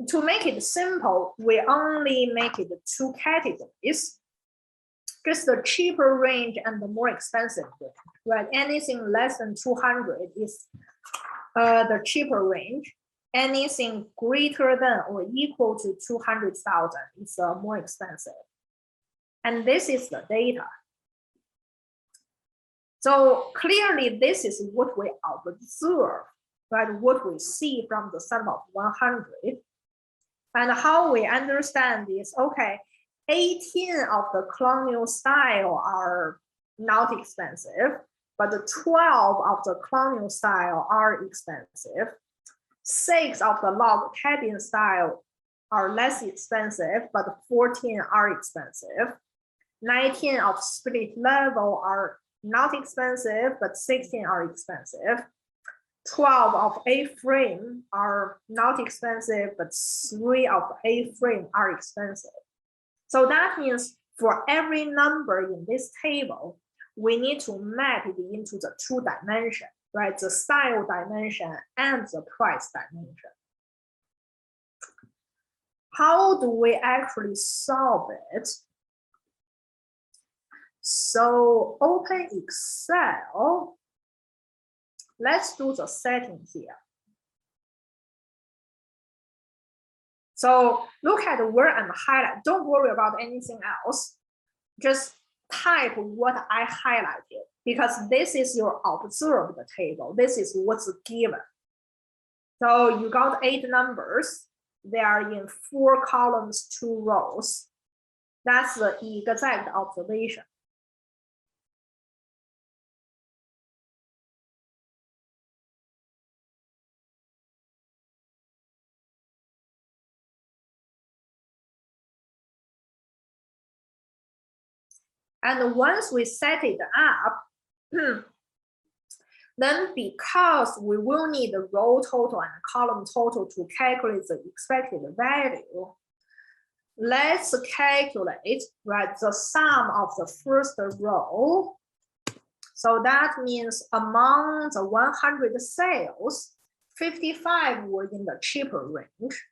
to make it simple, we only make it 2 categories. Just the cheaper range and the more expensive range, right? Anything less than 200 is the cheaper range. Anything greater than or equal to 200,000 is more expensive. And this is the data. So clearly, this is what we observe, right? What we see from the sample of 100. And how we understand this, okay, 18 of the colonial style are not expensive, but the 12 of the colonial style are expensive. 6 of the log cabin style are less expensive, but 14 are expensive. 19 of split level are not expensive, but 16 are expensive. 12 of A-frame are not expensive, but 3 of A-frame are expensive. So that means for every number in this table, we need to map it into the 2 dimensions, right? The style dimension and the price dimension. How do we actually solve it? So open Excel. Let's do the setting here. So look at where I'm highlighting. Don't worry about anything else. Just type what I highlighted because this is your observed table. This is what's given. So you got 8 numbers. They are in 4 columns, 2 rows. That's the exact observation. And once we set it up, then because we will need the row total and column total to calculate the expected value, let's calculate, right, the sum of the first row. So that means among the 100 sales, 55 were in the cheaper range.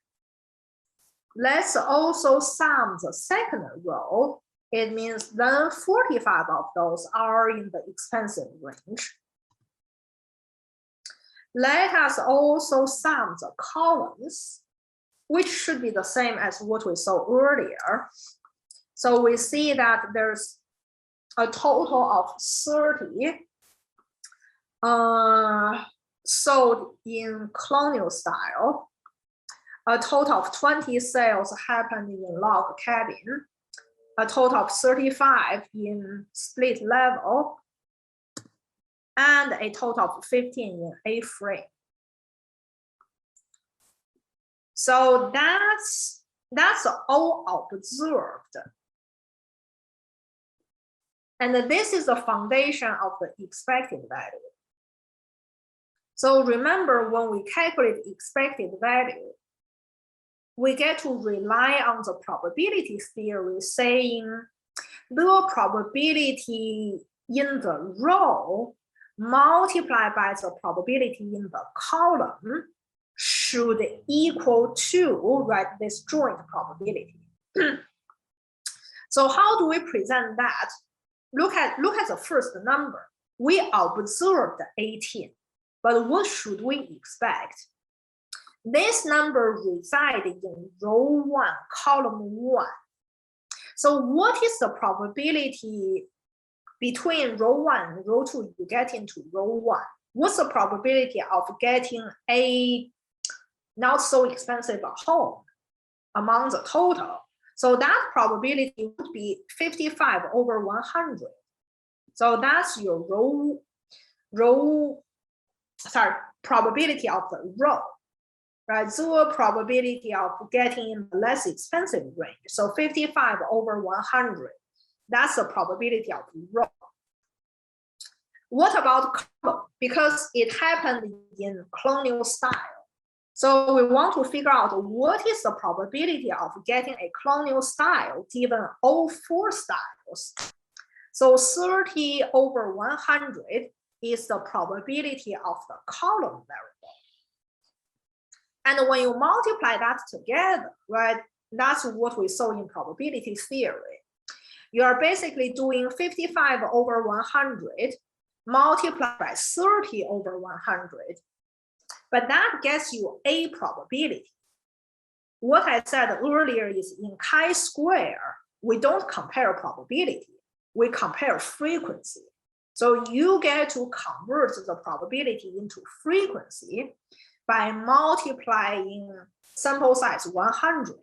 Let's also sum the second row. It means then 45 of those are in the expensive range. Let us also sum the columns, which should be the same as what we saw earlier. So we see that there's a total of 30 sold in colonial style. A total of 20 sales happened in log cabin. A total of 35 in split level, and a total of 15 in A-frame. So that's all observed. And this is the foundation of the expected value. So remember, when we calculate expected value, we get to rely on the probability theory saying the probability in the row multiplied by the probability in the column should equal to, right, this joint probability. So how do we present that? Look at the first number. We observed 18, but what should we expect? This number resides in row 1, column 1. So what is the probability between row 1 and row 2 you get into row 1? What's the probability of getting a not so expensive home among the total? So that probability would be 55 over 100. So that's your probability of the row. Right, the probability of getting in the less expensive range. So 55 over 100, that's the probability of the row. What about column? Because it happened in colonial style. So we want to figure out what is the probability of getting a colonial style given all 4 styles. So 30 over 100 is the probability of the column variable. And when you multiply that together, right, that's what we saw in probability theory. You are basically doing 55 over 100 multiplied by 30 over 100. But that gets you a probability. What I said earlier is in chi-square, we don't compare probability, we compare frequency. So you get to convert the probability into frequency by multiplying sample size 100.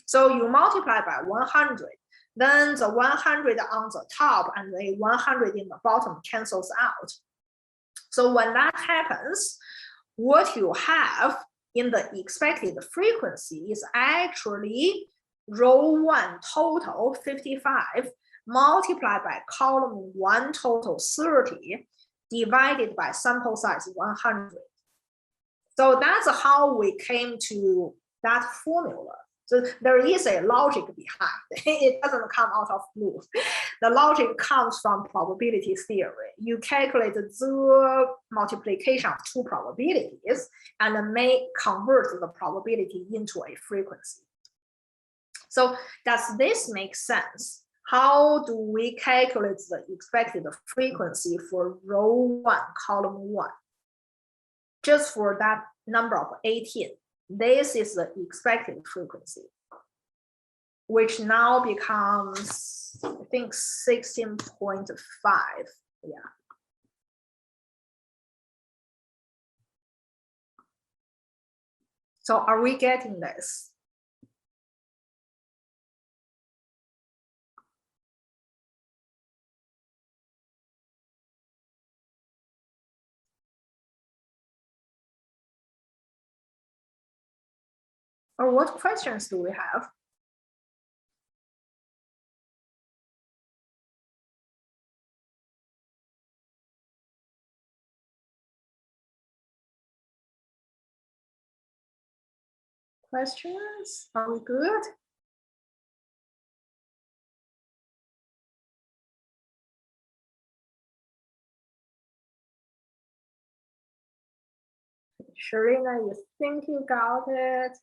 So you multiply by 100, then the 100 on the top and the 100 in the bottom cancels out. So when that happens, what you have in the expected frequency is actually row 1 total 55 multiplied by column 1 total 30 divided by sample size 100. So that's how we came to that formula. So there is a logic behind it. It doesn't come out of blue. The logic comes from probability theory. You calculate the multiplication of two probabilities and may convert the probability into a frequency. So does this make sense? How do we calculate the expected frequency for row 1, column 1? Just for that number of 18. This is the expected frequency, which now becomes, I think, 16.5. Yeah. So are we getting this? Or what questions do we have? Questions? Are we good? Sharina, you think you got it?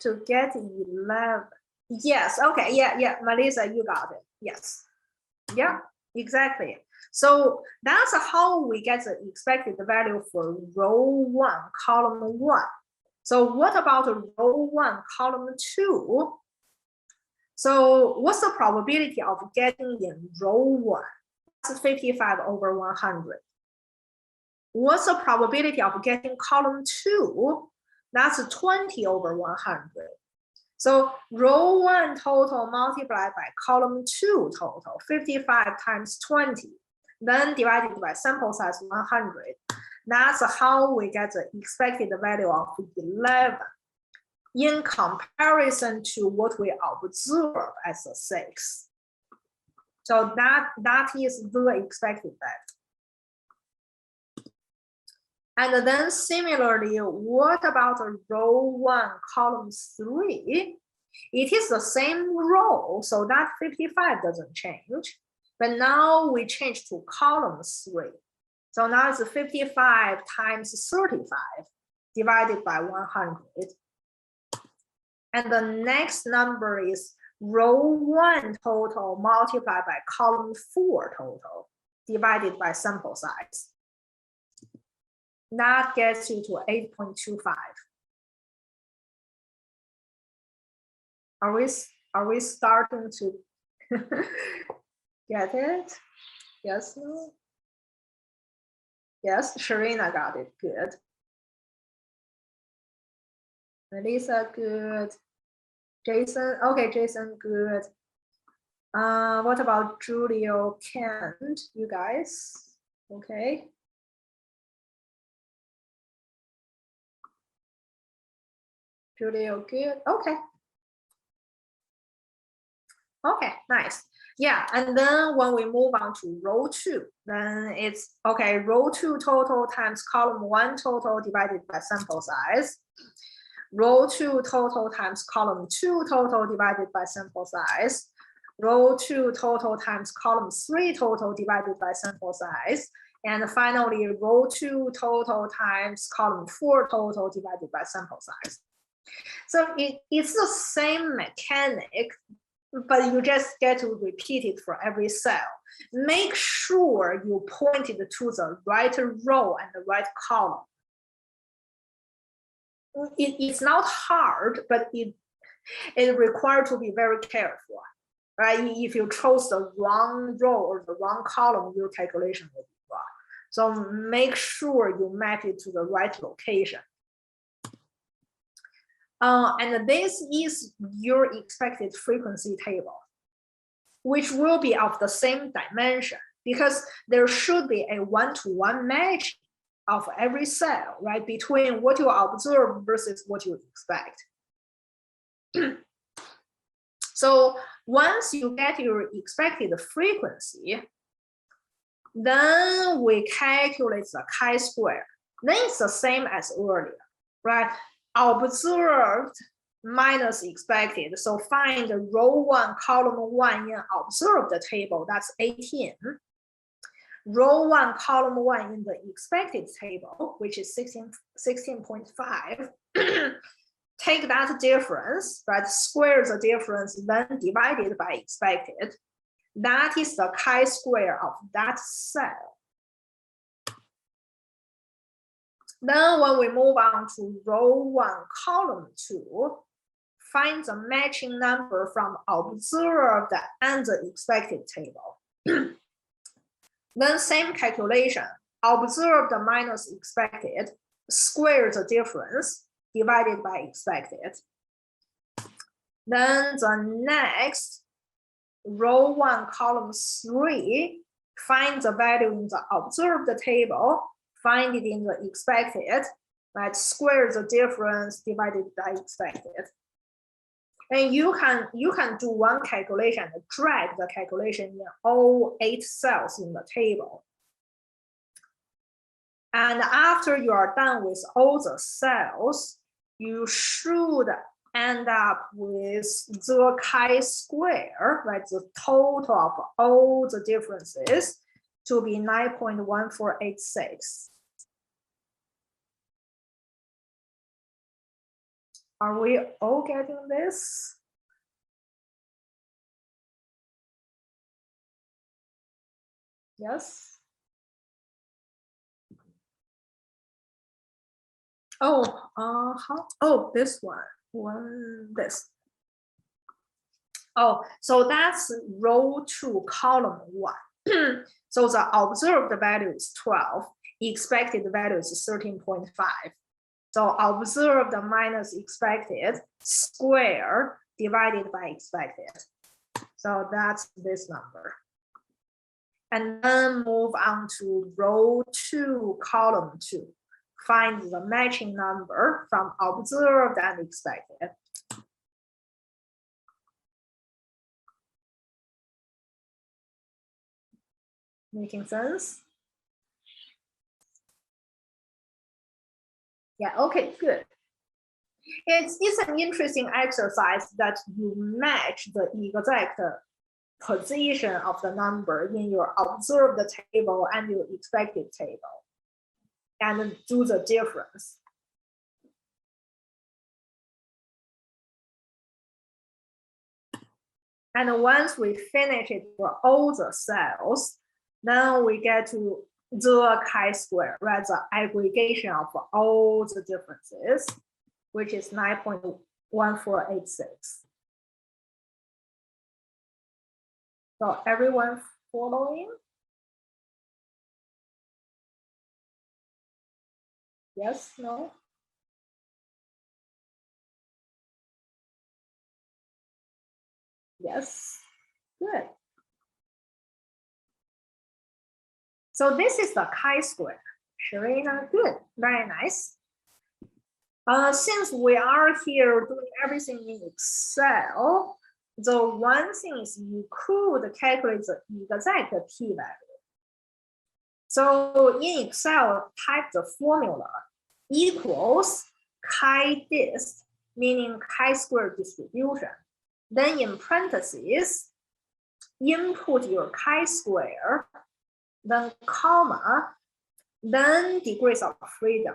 To get 11. Yes, okay, yeah, Melissa, you got it. Yes, yeah, exactly. So that's how we get the expected value for row 1, column 1. So what about row 1, column 2? So what's the probability of getting in row 1? That's 55 over 100. What's the probability of getting column 2? That's 20 over 100. So row 1 total multiplied by column 2 total, 55 times 20, then divided by sample size 100. That's how we get the expected value of 11 in comparison to what we observe as a 6. So that is the expected value. And then similarly, what about row 1, column 3? It is the same row, so that 55 doesn't change. But now we change to column 3. So now it's 55 times 35 divided by 100. And the next number is row 1 total multiplied by column 4 total divided by sample size. That gets you to 8.25. Are we starting to get it? Yes, no? Yes, Sharina got it, good. Melissa, good. Jason, okay, Jason, good. What about Julio, Kent, you guys? Okay. Julio, good, okay. Okay, nice. Yeah, and then when we move on to row 2, then it's, okay, row 2 total times column 1 total divided by sample size. Row 2 total times column 2 total divided by sample size. row 2 total times column 3 total divided by sample size. And finally, row 2 total times column 4 total divided by sample size. So it's the same mechanic, but you just get to repeat it for every cell. Make sure you point it to the right row and the right column. It's not hard, but it requires to be very careful, right? If you chose the wrong row or the wrong column, your calculation will be wrong. So make sure you map it to the right location. And this is your expected frequency table, which will be of the same dimension because there should be a one-to-one match of every cell, right, between what you observe versus what you expect. So once you get your expected frequency, then we calculate the chi-square. Then it's the same as earlier, right? Observed minus expected. So find the row 1, column 1 in observed table, that's 18. Row 1, column 1 in the expected table, which is 16.5. Take that difference, right? Square the difference, then divided by expected. That is the chi-square of that cell. Then when we move on to row 1, column 2, find the matching number from observed and the expected table. Then same calculation, observed minus expected, square the difference, divided by expected. Then the next, row 1, column 3, find the value in the observed table, find it in the expected, right? Square the difference divided by expected. And you can do one calculation and drag the calculation in all 8 cells in the table. And after you are done with all the cells, you should end up with the chi-square, right? The total of all the differences to be 9.1486. Are we all getting this? Yes. Oh, how? Oh, this one, this. Oh, so that's row 2, column 1. So the observed value is 12, expected value is 13.5. So observed minus expected, square divided by expected. So that's this number. And then move on to row 2, column 2. Find the matching number from observed and expected. Making sense? Yeah, okay, good. It's an interesting exercise that you match the exact position of the number in your observed table and your expected table and do the difference. And once we finish it for all the cells, then we get to the chi-square, right? The aggregation of all the differences, which is 9.1486. So everyone following? Yes, no? Yes, good. So this is the chi-square. Sharina, good, very nice. Since we are here doing everything in Excel, the one thing is you could calculate the exact p-value. So in Excel, type the formula equals chi-dist, meaning chi-square distribution. Then in parentheses, input your chi-square, then comma, then degrees of freedom.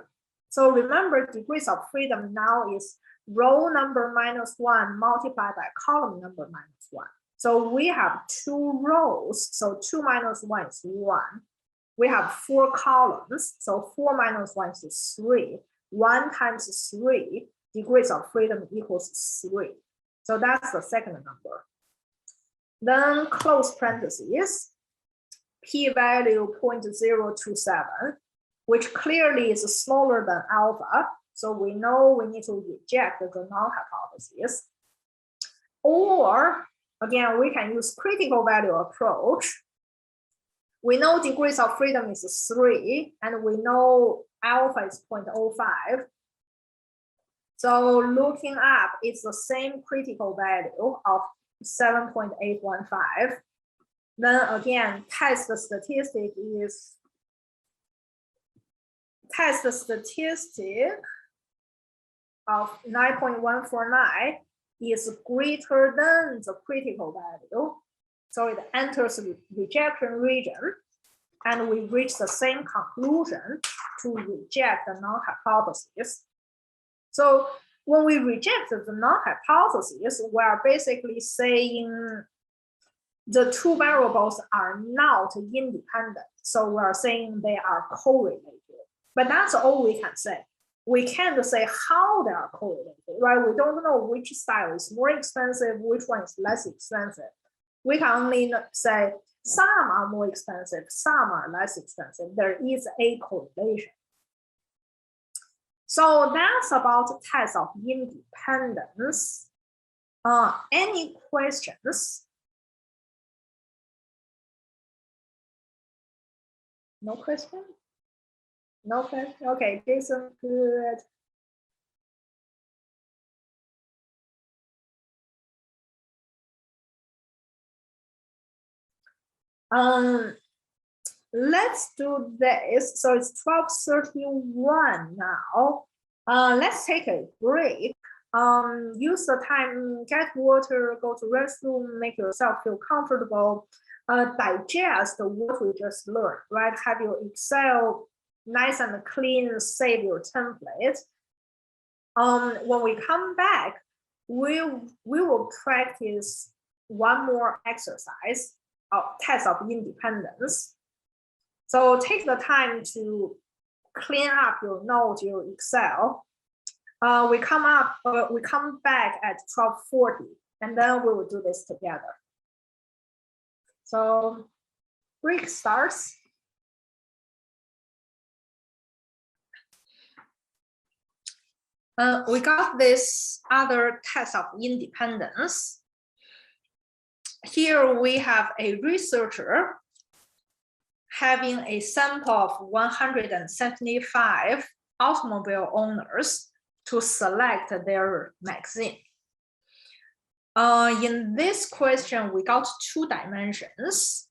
So remember, degrees of freedom now is row number -1 multiplied by column number -1. So we have 2 rows, so 2 minus 1 is 1. We have 4 columns, so 4 minus 1 is 3. 1 times 3, degrees of freedom equals 3. So that's the second number. Then close parentheses, p-value 0.027, which clearly is smaller than alpha. So we know we need to reject the null hypothesis. Or again, we can use critical value approach. We know degrees of freedom is 3, and we know alpha is 0.05. So looking up, it's the same critical value of 7.815. Then again, test statistic of 9.149 is greater than the critical value. So it enters the rejection region, and we reach the same conclusion to reject the null hypothesis. So when we reject the null hypothesis, we are basically saying the 2 variables are not independent. So we are saying they are correlated. But that's all we can say. We can't say how they are correlated, right? We don't know which style is more expensive, which one is less expensive. We can only say some are more expensive, some are less expensive. There is a correlation. So that's about test of independence. Any questions? No question? No question? Okay, Jason, good. Let's do this. So it's 12:31 now. Let's take a break. Use the time, get water, go to restroom, make yourself feel comfortable, digest what we just learned, right? Have your Excel nice and clean, save your template. When we come back, we will practice one more exercise of test of independence. So take the time to clean up your notes, your Excel. We come back at 12:40, and then we will do this together. So break starts. We got this other test of independence. Here we have a researcher having a sample of 175 automobile owners to select their magazine. In this question, we got 2 dimensions.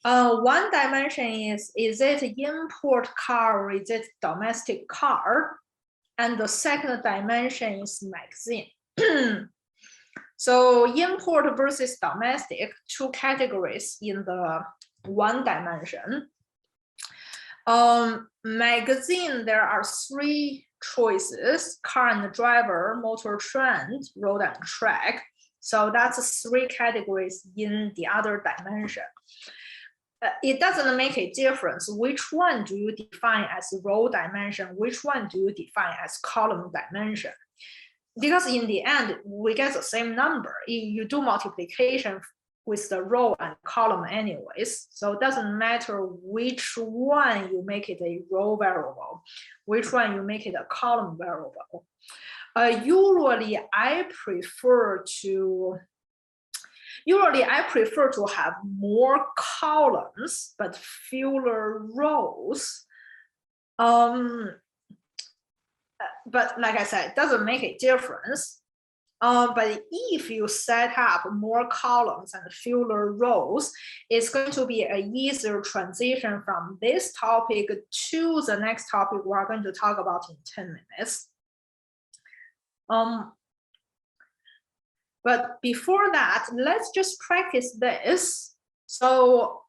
One dimension is it import car or is it domestic car? And the second dimension is magazine. So import versus domestic, 2 categories in the one dimension. Magazine, there are 3 choices: car and driver, motor trend, road and track. So that's 3 categories in the other dimension. It doesn't make a difference which one do you define as row dimension, which one do you define as column dimension, because in the end we get the same number. You do multiplication with the row and column anyways, so it doesn't matter which one you make it a row variable, which one you make it a column variable. Usually I prefer to have more columns but fewer rows. But like I said, it doesn't make a difference. But if you set up more columns and fewer rows, it's going to be an easier transition from this topic to the next topic we're going to talk about in 10 minutes. But before that, let's just practice this. So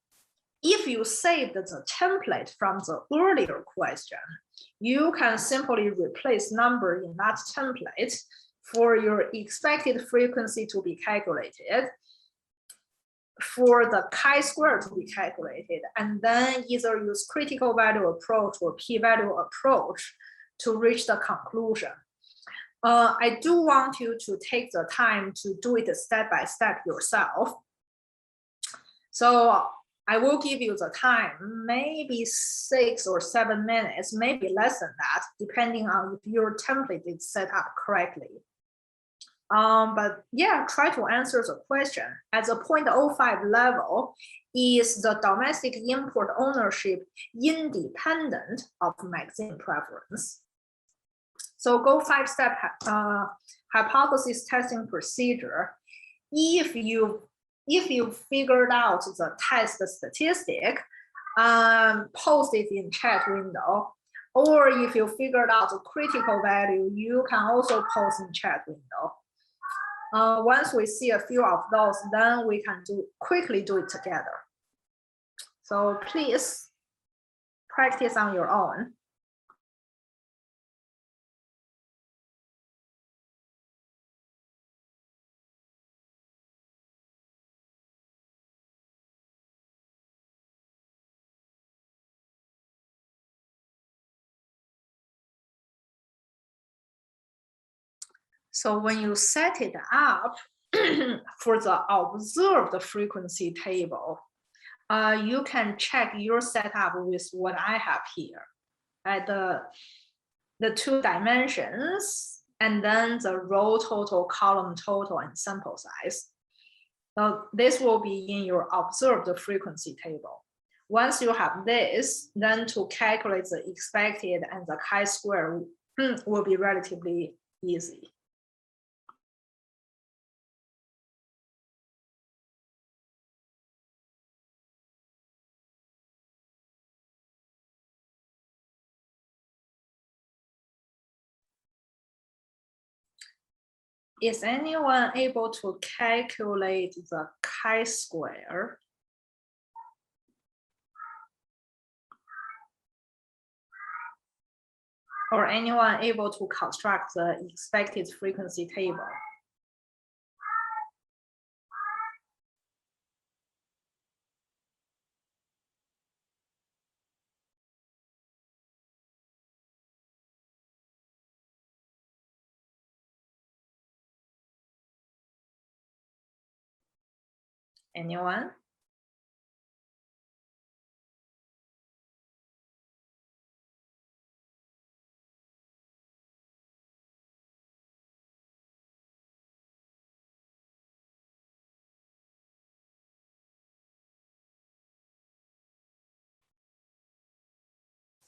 if you saved the template from the earlier question, you can simply replace number in that template for your expected frequency to be calculated, for the chi-square to be calculated, and then either use critical value approach or p-value approach to reach the conclusion. I do want you to take the time to do it step by step yourself. So I will give you the time, maybe 6 or 7 minutes, maybe less than that, depending on if your template is set up correctly. But yeah, try to answer the question. At the 0.05 level, is the domestic import ownership independent of magazine preference? So go 5-step hypothesis testing procedure. If you figured out the test statistic, post it in chat window. Or if you figured out the critical value, you can also post in chat window. Once we see a few of those, then we can quickly do it together. So please practice on your own. So when you set it up for the observed frequency table, you can check your setup with what I have here at the 2 dimensions, and then the row total, column total, and sample size. So this will be in your observed frequency table. Once you have this, then to calculate the expected and the chi-square will be relatively easy. Is anyone able to calculate the chi-square? Or anyone able to construct the expected frequency table? Anyone?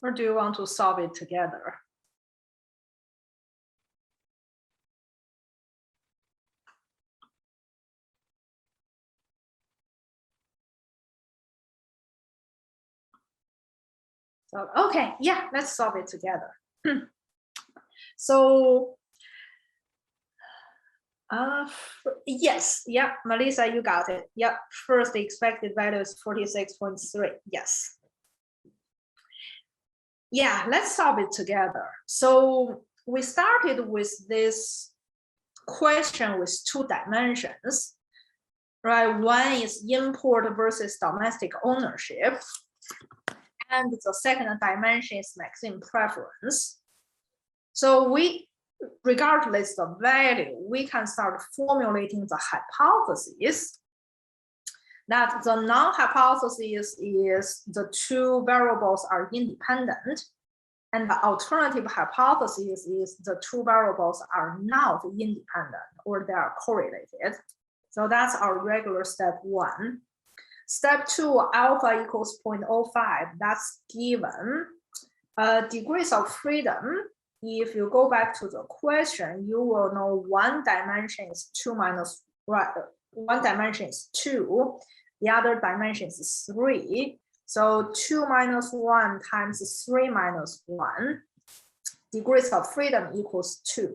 Or do you want to solve it together? So, okay, yeah, let's solve it together. So, yes, yeah, Melissa, you got it. Yep, first the expected value is 46.3, yes. Yeah, let's solve it together. So we started with this question with 2 dimensions, right? One is import versus domestic ownership. And the second dimension is magazine preference. So regardless of value, we can start formulating the hypothesis that the null hypothesis is the 2 variables are independent, and the alternative hypothesis is the 2 variables are not independent or they are correlated. So that's our regular step 1. Step 2, alpha equals 0.05, that's given. Degrees of freedom, if you go back to the question, you will know one dimension is 2 minus, right? One dimension is 2, the other dimension is 3. So 2 minus 1 times 3 minus 1, degrees of freedom equals 2.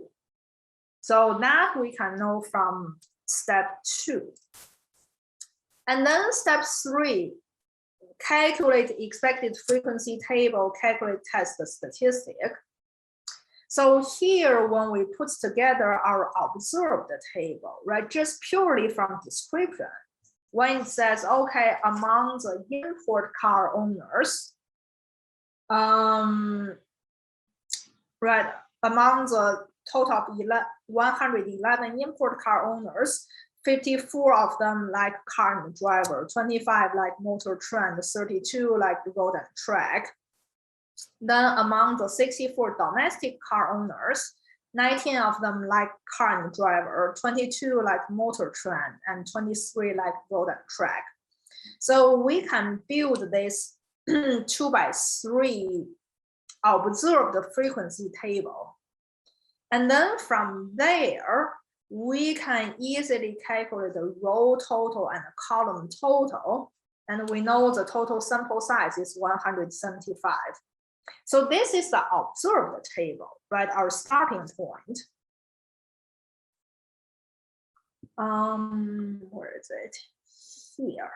So that we can know from step 2. And then step 3, calculate expected frequency table, calculate test statistic. So here, when we put together our observed table, right, just purely from description, when it says, okay, among the import car owners, right, among the total of 111 import car owners, 54 of them like car and driver, 25 like motor trend, 32 like road and track. Then among the 64 domestic car owners, 19 of them like car and driver, 22 like motor trend, and 23 like road and track. So we can build this 2x3 observed frequency table. And then from there, we can easily calculate the row total and the column total. And we know the total sample size is 175. So this is the observed table, right? Our starting point. Where is it? Here.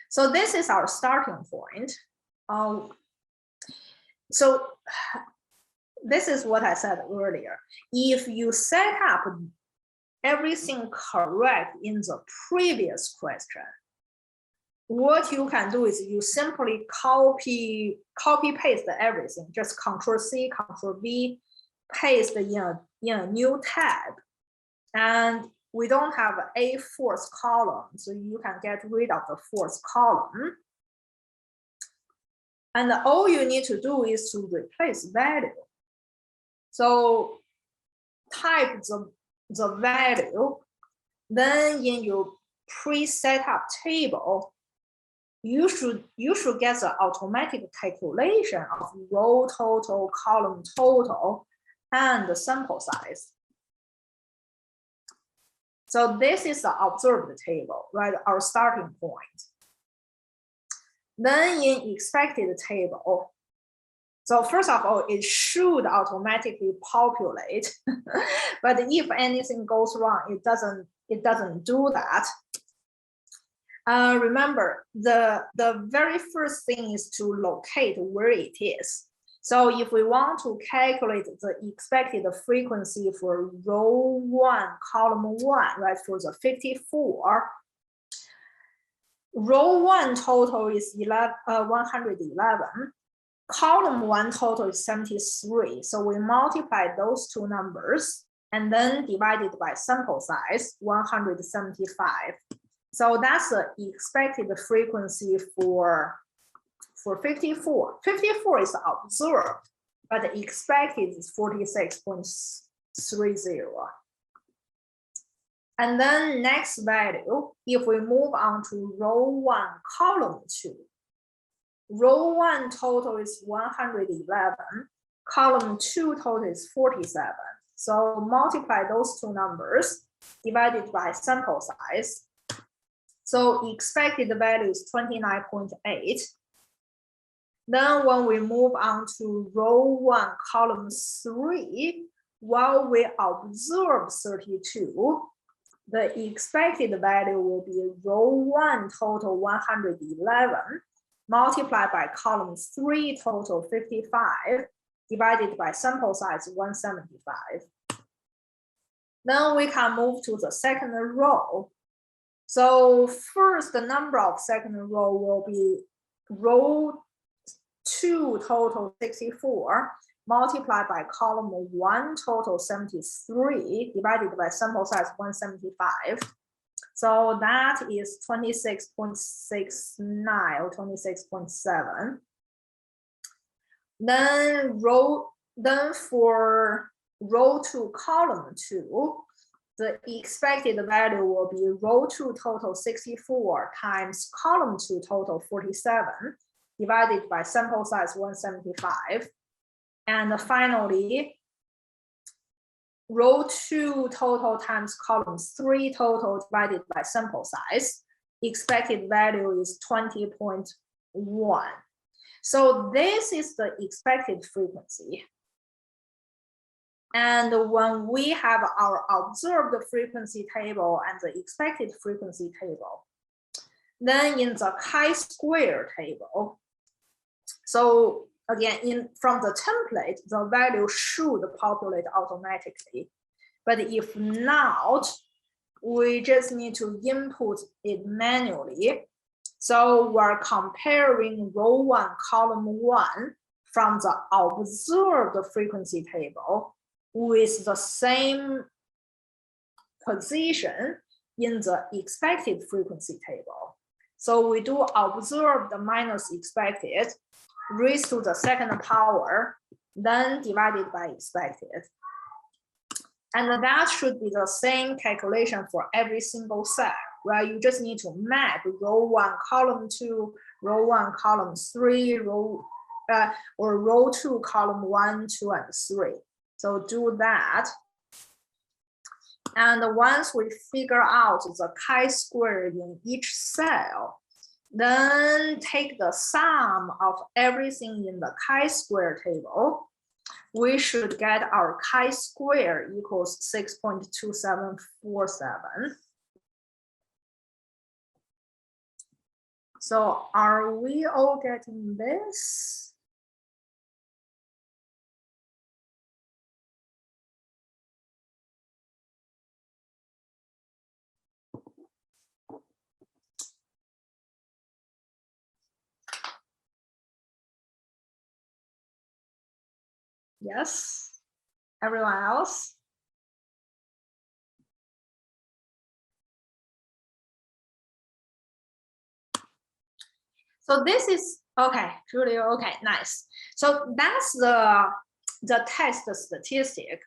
So this is our starting point. So this is what I said earlier. If you set up everything correct in the previous question, what you can do is you simply copy paste everything, just Control-C, Control-V, paste in a new tab. And we don't have a fourth column, so you can get rid of the fourth column. And all you need to do is to replace value. So type the value, then in your pre-set up table, you should get the automatic calculation of row total, column total, and the sample size. So this is the observed table, right? Our starting point. Then in expected table, so first of all, it should automatically populate, but if anything goes wrong, it doesn't do that. Remember, the very first thing is to locate where it is. So if we want to calculate the expected frequency for row 1, column 1, right, for the 54, row 1 total is 111. Column 1 total is 73. So we multiply those two numbers and then divided by sample size, 175. So that's the expected frequency for 54. 54 is observed, but the expected is 46.30. And then next value, if we move on to row 1, column 2, row 1 total is 111, column 2 total is 47. So multiply those two numbers, divided by sample size. So expected value is 29.8. Then when we move on to row 1, column 3, while we observe 32, the expected value will be row 1 total 111, multiplied by column 3 total 55, divided by sample size 175. Then we can move to the second row. So first, the number of second row will be row 2 total 64, multiplied by column 1 total 73, divided by sample size 175. So that is 26.69 or 26.7. Then for row 2, column 2, the expected value will be row 2 total 64 times column 2 total 47, divided by sample size 175. And finally, row 2 total times column 3 total divided by sample size. Expected value is 20.1. So this is the expected frequency. And when we have our observed frequency table and the expected frequency table, then in the chi-square table, so again, from the template, the value should populate automatically. But if not, we just need to input it manually. So we're comparing row 1, column 1 from the observed frequency table with the same position in the expected frequency table. So we do observed minus expected raised to the second power, then divided by expected. And that should be the same calculation for every single cell, right? You just need to map row 1, column 2, row 1, column 3, or row 2, column 1, 2, and 3. So do that. And once we figure out the chi-square in each cell, then take the sum of everything in the chi-square table, we should get our chi-square equals 6.2747. So are we all getting this? Yes, everyone else? So this is, okay, Julia, okay, nice. So that's the test statistic.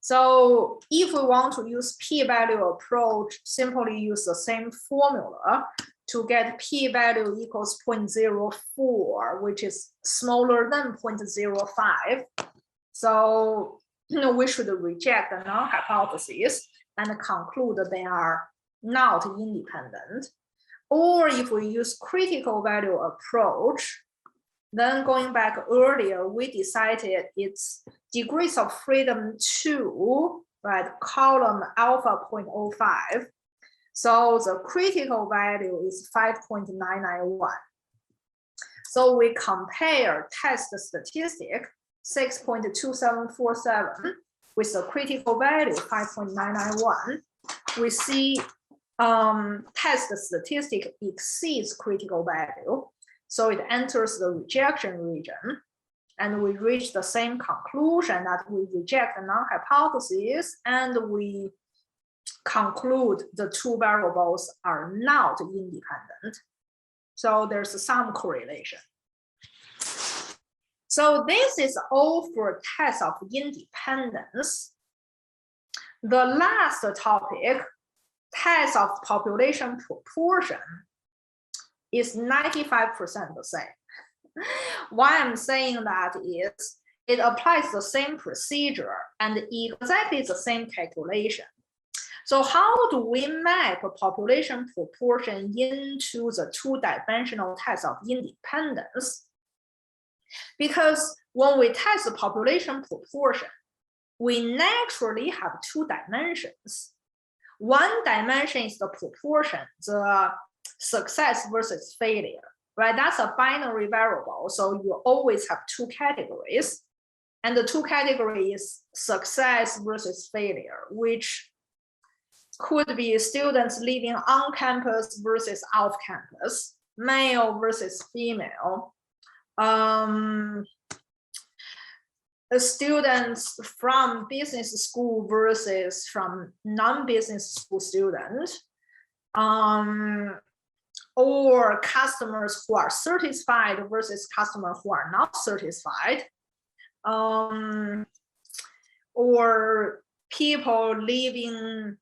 So if we want to use p-value approach, simply use the same formula to get p-value equals 0.04, which is smaller than 0.05. So we should reject the null hypothesis and conclude that they are not independent. Or if we use critical value approach, then going back earlier, we decided it's degrees of freedom 2, right? Column alpha 0.05. So the critical value is 5.991. So we compare test statistic 6.2747 with the critical value 5.991. We see test statistic exceeds critical value. So it enters the rejection region, and we reach the same conclusion that we reject the null hypothesis, and we conclude the two variables are not independent. So there's some correlation. So this is all for test of independence. The last topic, test of population proportion, is 95% the same. Why I'm saying that is it applies the same procedure and exactly the same calculation. So how do we map a population proportion into the two-dimensional test of independence? Because when we test the population proportion, we naturally have two dimensions. One dimension is the proportion, the success versus failure, right? That's a binary variable. So you always have two categories. And the two categories, success versus failure, which could be students living on campus versus off campus, male versus female, students from business school versus from non-business school students, or customers who are satisfied versus customers who are not satisfied, or people living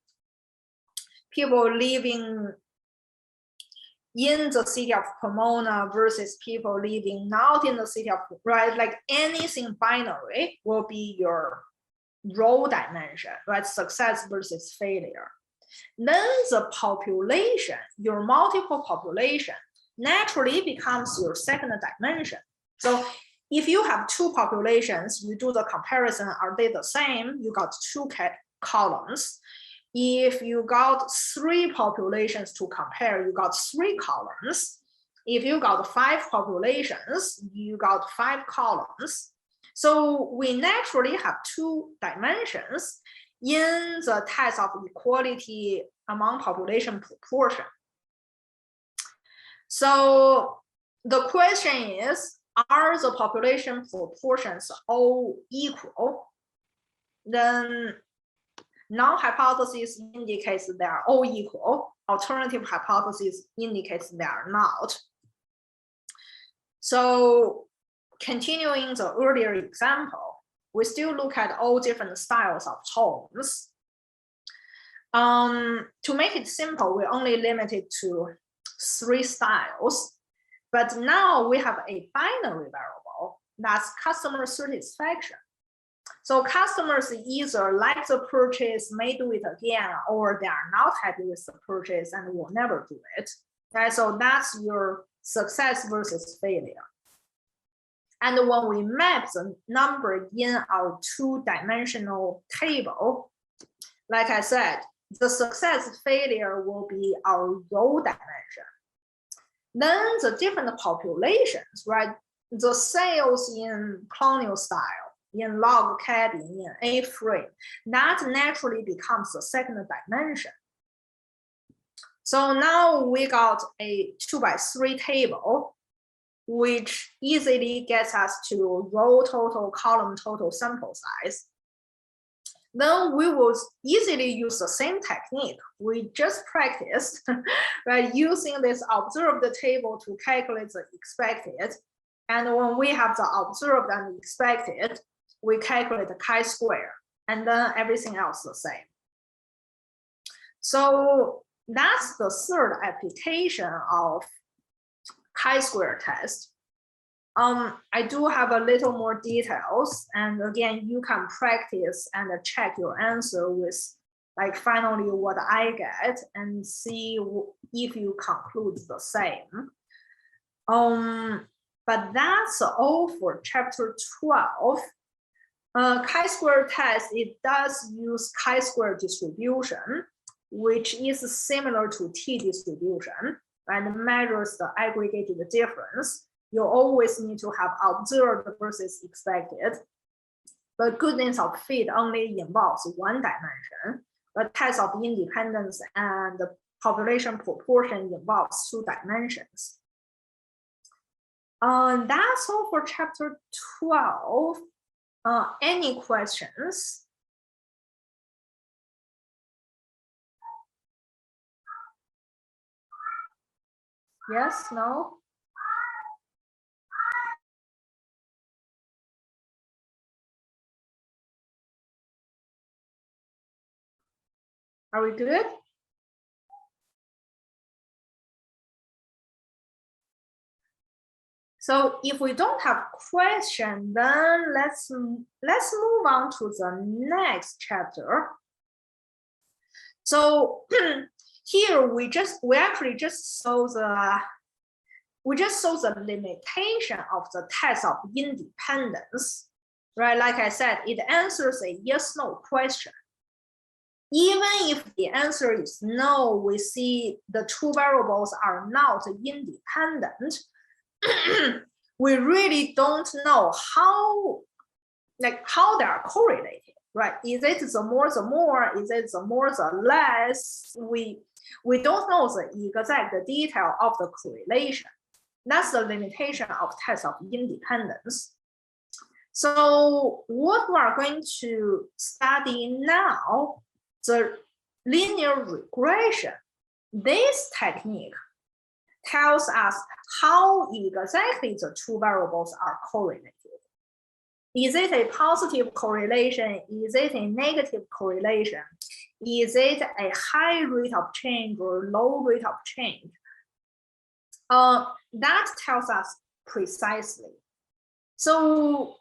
in the city of Pomona versus people living not in the city of, right? Like anything binary will be your role dimension, right? Success versus failure. Then the population, your multiple population, naturally becomes your second dimension. So if you have two populations, you do the comparison, are they the same? You got two columns. If you got three populations to compare, you got three columns. If you got five populations, you got five columns. So we naturally have two dimensions in the test of equality among population proportion. So the question is, are the population proportions all equal? Then null hypothesis indicates they are all equal. Alternative hypothesis indicates they are not. So continuing the earlier example, we still look at all different styles of homes. To make it simple, we only limit it to 3 styles. But now we have a binary variable, that's customer satisfaction. So customers either like the purchase, may do it again, or they are not happy with the purchase and will never do it. Okay, so that's your success versus failure. And when we map the number in our 2-dimensional table, like I said, the success failure will be our row dimension. Then the different populations, right? The sales in colonial style, in log cabin, in A-frame, that naturally becomes the second dimension. So now we got a 2x3 table, which easily gets us to row total, column total, sample size. Then we will easily use the same technique we just practiced, right? Using this observed table to calculate the expected. And when we have the observed and expected, we calculate the chi-square, and then everything else the same. So that's the third application of chi-square test. I do have a little more details, and again, you can practice and check your answer with like finally what I get and see if you conclude the same. But that's all for chapter 12. Chi-square test, it does use chi-square distribution, which is similar to t-distribution, and measures the aggregated difference. You always need to have observed versus expected. But goodness of fit only involves 1 dimension. The test of independence and the population proportion involves 2 dimensions. That's all for chapter 12. Any questions? Yes, no? Are we good? So if we don't have question, then let's move on to the next chapter. So here we actually just saw the limitation of the test of independence, right? Like I said, it answers a yes/no question. Even if the answer is no, we see the 2 variables are not independent. We really don't know how they are correlated, right? Is it the more, is it the more, the less? We don't know the exact detail of the correlation. That's the limitation of test of independence. So what we are going to study now, the linear regression. This technique tells us how exactly the 2 variables are correlated. Is it a positive correlation? Is it a negative correlation? Is it a high rate of change or low rate of change? That tells us precisely. So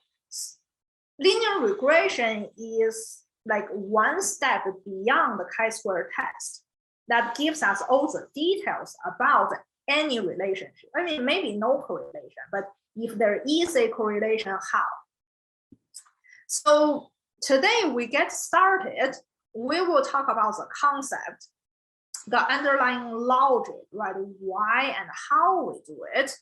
linear regression is like 1 step beyond the chi-square test that gives us all the details about any relationship. I mean, maybe no correlation, but If there is a correlation, how? So today we get started. We will talk about the concept, the underlying logic, right? Why and how we do it.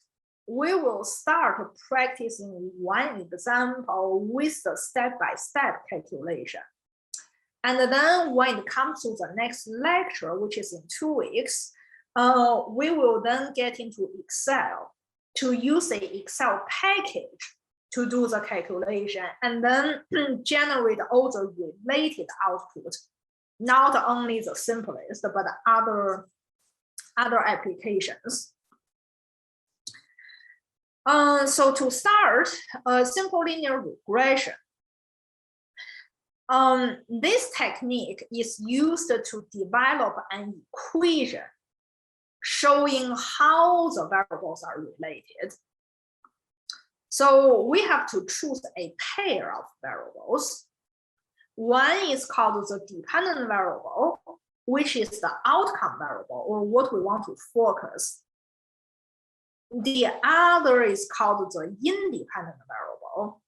We will start practicing one example with the step-by-step calculation. And then when it comes to the next lecture, which is in 2 weeks, we will then get into Excel to use the Excel package to do the calculation and then generate all the related output, not only the simplest, but other applications. So to start, simple linear regression. This technique is used to develop an equation showing how the variables are related. So we have to choose a pair of variables. One is called the dependent variable, which is the outcome variable, or what we want to focus. The other is called the independent variable.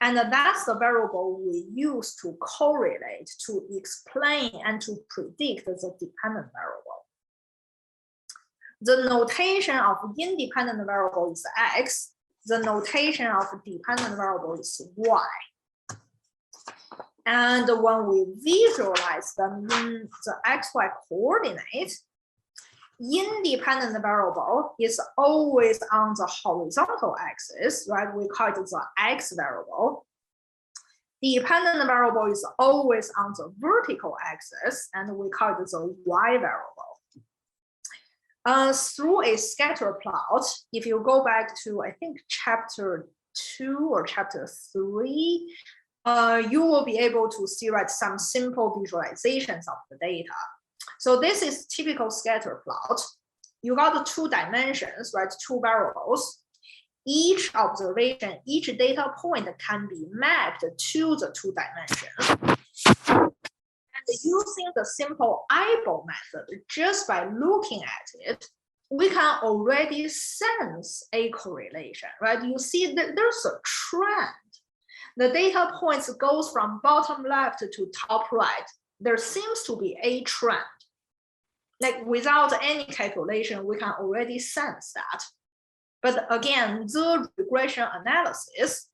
And that's the variable we use to correlate, to explain, and to predict the dependent variable. The notation of independent variable is x. The notation of dependent variable is y. And when we visualize them in the xy coordinate, independent variable is always on the horizontal axis, right? We call it the x variable. Dependent variable is always on the vertical axis, and we call it the y variable. Through a scatter plot, if you go back to, I think, chapter 2 or chapter 3, you will be able to see, right, some simple visualizations of the data. So this is typical scatter plot. You got the 2 dimensions, right, 2 variables. Each observation, each data point can be mapped to the 2 dimensions. And using the simple eyeball method, just by looking at it, we can already sense a correlation, right? You see that there's a trend. The data points goes from bottom left to top right. There seems to be a trend. Like without any calculation, we can already sense that. But again, the regression analysis,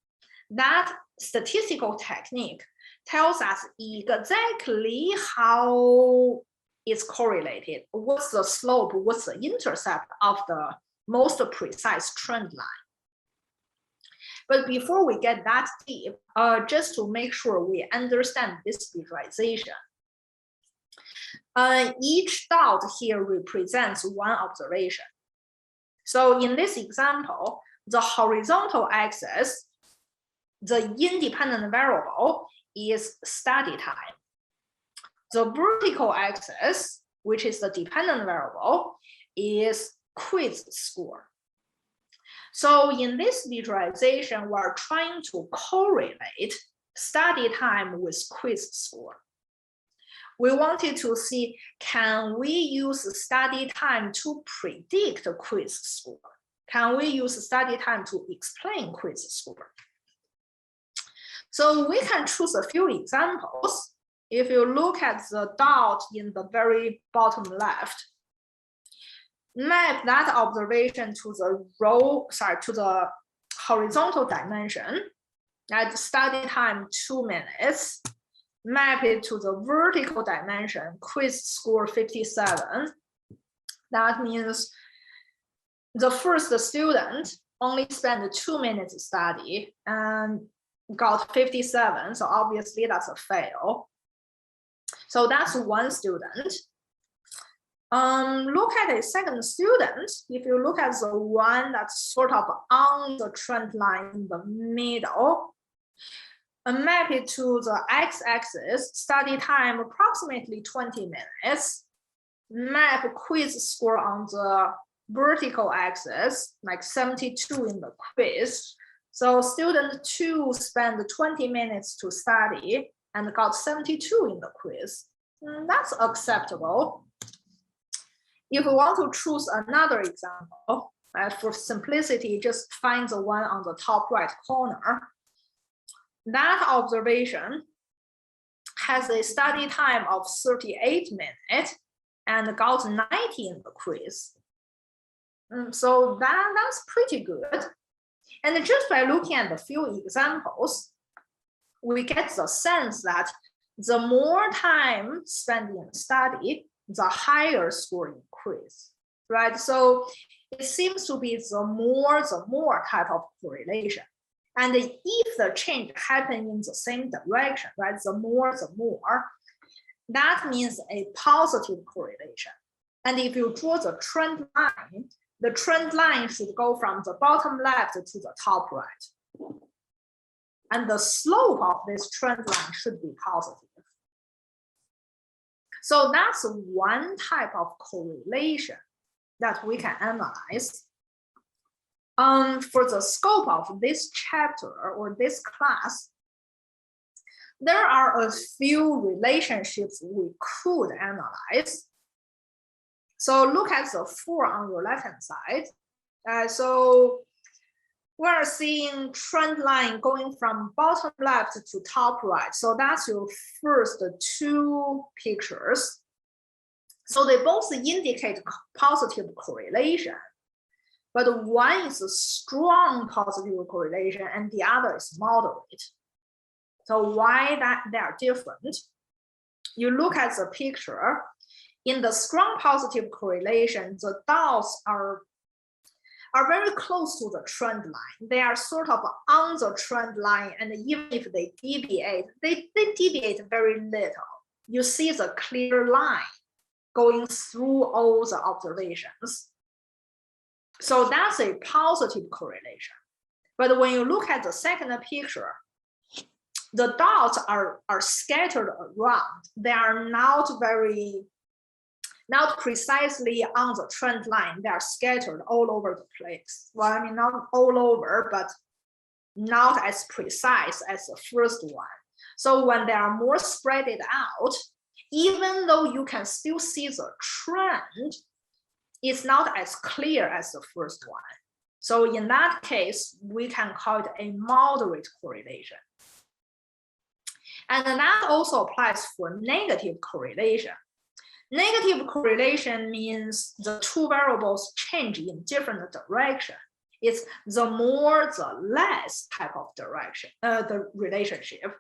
that statistical technique tells us exactly how it's correlated, what's the slope, what's the intercept of the most precise trend line. But before we get that deep, just to make sure we understand this visualization, each dot here represents one observation. So in this example, the horizontal axis, the independent variable is study time. The vertical axis, which is the dependent variable, is quiz score. So in this visualization, we're trying to correlate study time with quiz score. We wanted to see, can we use study time to predict quiz score? Can we use study time to explain quiz score? So we can choose a few examples. If you look at the dot in the very bottom left, map that observation to the to the horizontal dimension at study time 2 minutes, map it to the vertical dimension, quiz score 57. That means the first student only spent 2 minutes study and got 57, so obviously that's a fail. So that's one student. Look at a second student. If you look at the one that's sort of on the trend line in the middle, map it to the x-axis, study time approximately 20 minutes, map quiz score on the vertical axis, like 72 in the quiz. So student 2 spent 20 minutes to study and got 72 in the quiz. That's acceptable. If we want to choose another example, For simplicity, just find the one on the top right corner. That observation has a study time of 38 minutes and got 90 in the quiz. So that's pretty good. And just by looking at a few examples, we get the sense that the more time spent in study, the higher score in quiz, right? So it seems to be the more type of correlation. And if the change happens in the same direction, right, the more, that means a positive correlation. And if you draw the trend line should go from the bottom left to the top right. And the slope of this trend line should be positive. So that's one type of correlation that we can analyze. For the scope of this chapter or this class, there are a few relationships we could analyze. So look at the 4 on your left-hand side. So we're seeing trend line going from bottom left to top right. So that's your first 2 pictures. So they both indicate positive correlation, but one is a strong positive correlation and the other is moderate. So why that they are different? You look at the picture. In the strong positive correlation, the dots are very close to the trend line. They are sort of on the trend line, and even if they deviate, they deviate very little. You see the clear line going through all the observations. So that's a positive correlation. But when you look at the second picture, the dots are scattered around. They are not precisely on the trend line. They are scattered all over the place. Well, I mean, not all over, but not as precise as the first one. So when they are more spread out, even though you can still see the trend, it's not as clear as the first one. So in that case, we can call it a moderate correlation. And that also applies for negative correlation. Negative correlation means the 2 variables change in different direction. It's the more, the less type of direction, the relationship.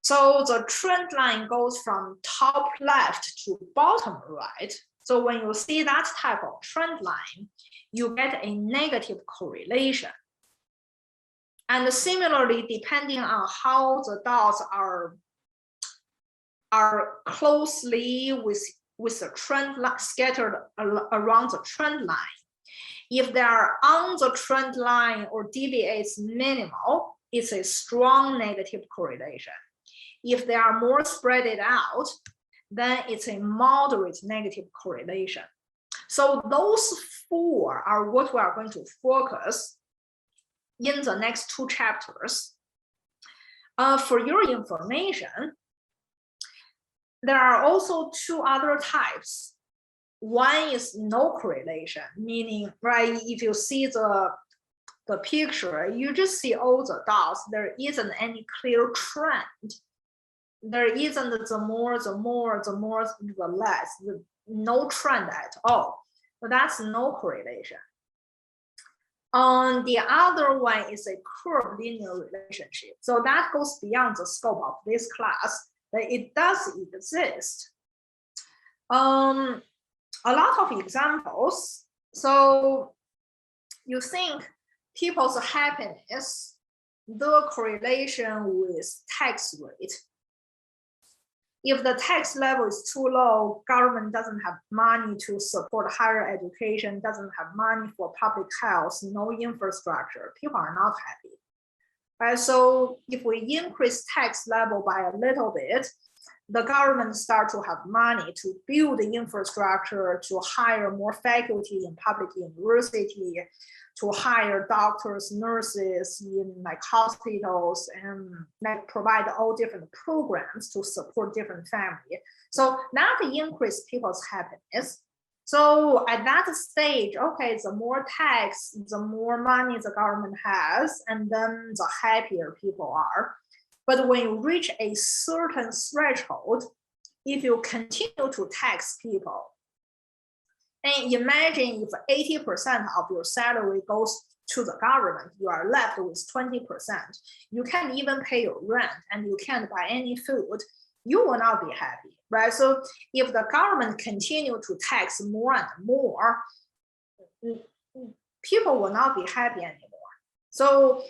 So the trend line goes from top left to bottom right. So when you see that type of trend line, you get a negative correlation. And similarly, depending on how the dots are closely with the trend line scattered around the trend line, if they are on the trend line or deviates minimal, it's a strong negative correlation. If they are more spread out, then it's a moderate negative correlation. So those 4 are what we are going to focus in the next 2 chapters. For your information, there are also 2 other types. One is no correlation, meaning, right, if you see the picture, you just see all the dots. There isn't any clear trend. There isn't the more, the less, no trend at all. But that's no correlation. The other one is a curved linear relationship. So that goes beyond the scope of this class, but it does exist. A lot of examples. So you think people's happiness, the correlation with tax rate. If the tax level is too low, government doesn't have money to support higher education, doesn't have money for public health, no infrastructure, people are not happy. Right? So if we increase tax level by a little bit, the government start to have money to build the infrastructure, to hire more faculty in public university, to hire doctors, nurses in like hospitals, and like provide all different programs to support different families. So that increase people's happiness. So at that stage, okay, the more tax, the more money the government has, and then the happier people are. But when you reach a certain threshold, if you continue to tax people, and imagine if 80% of your salary goes to the government, you are left with 20%. You can't even pay your rent and you can't buy any food. You will not be happy, right? So if the government continue to tax more and more, people will not be happy anymore. So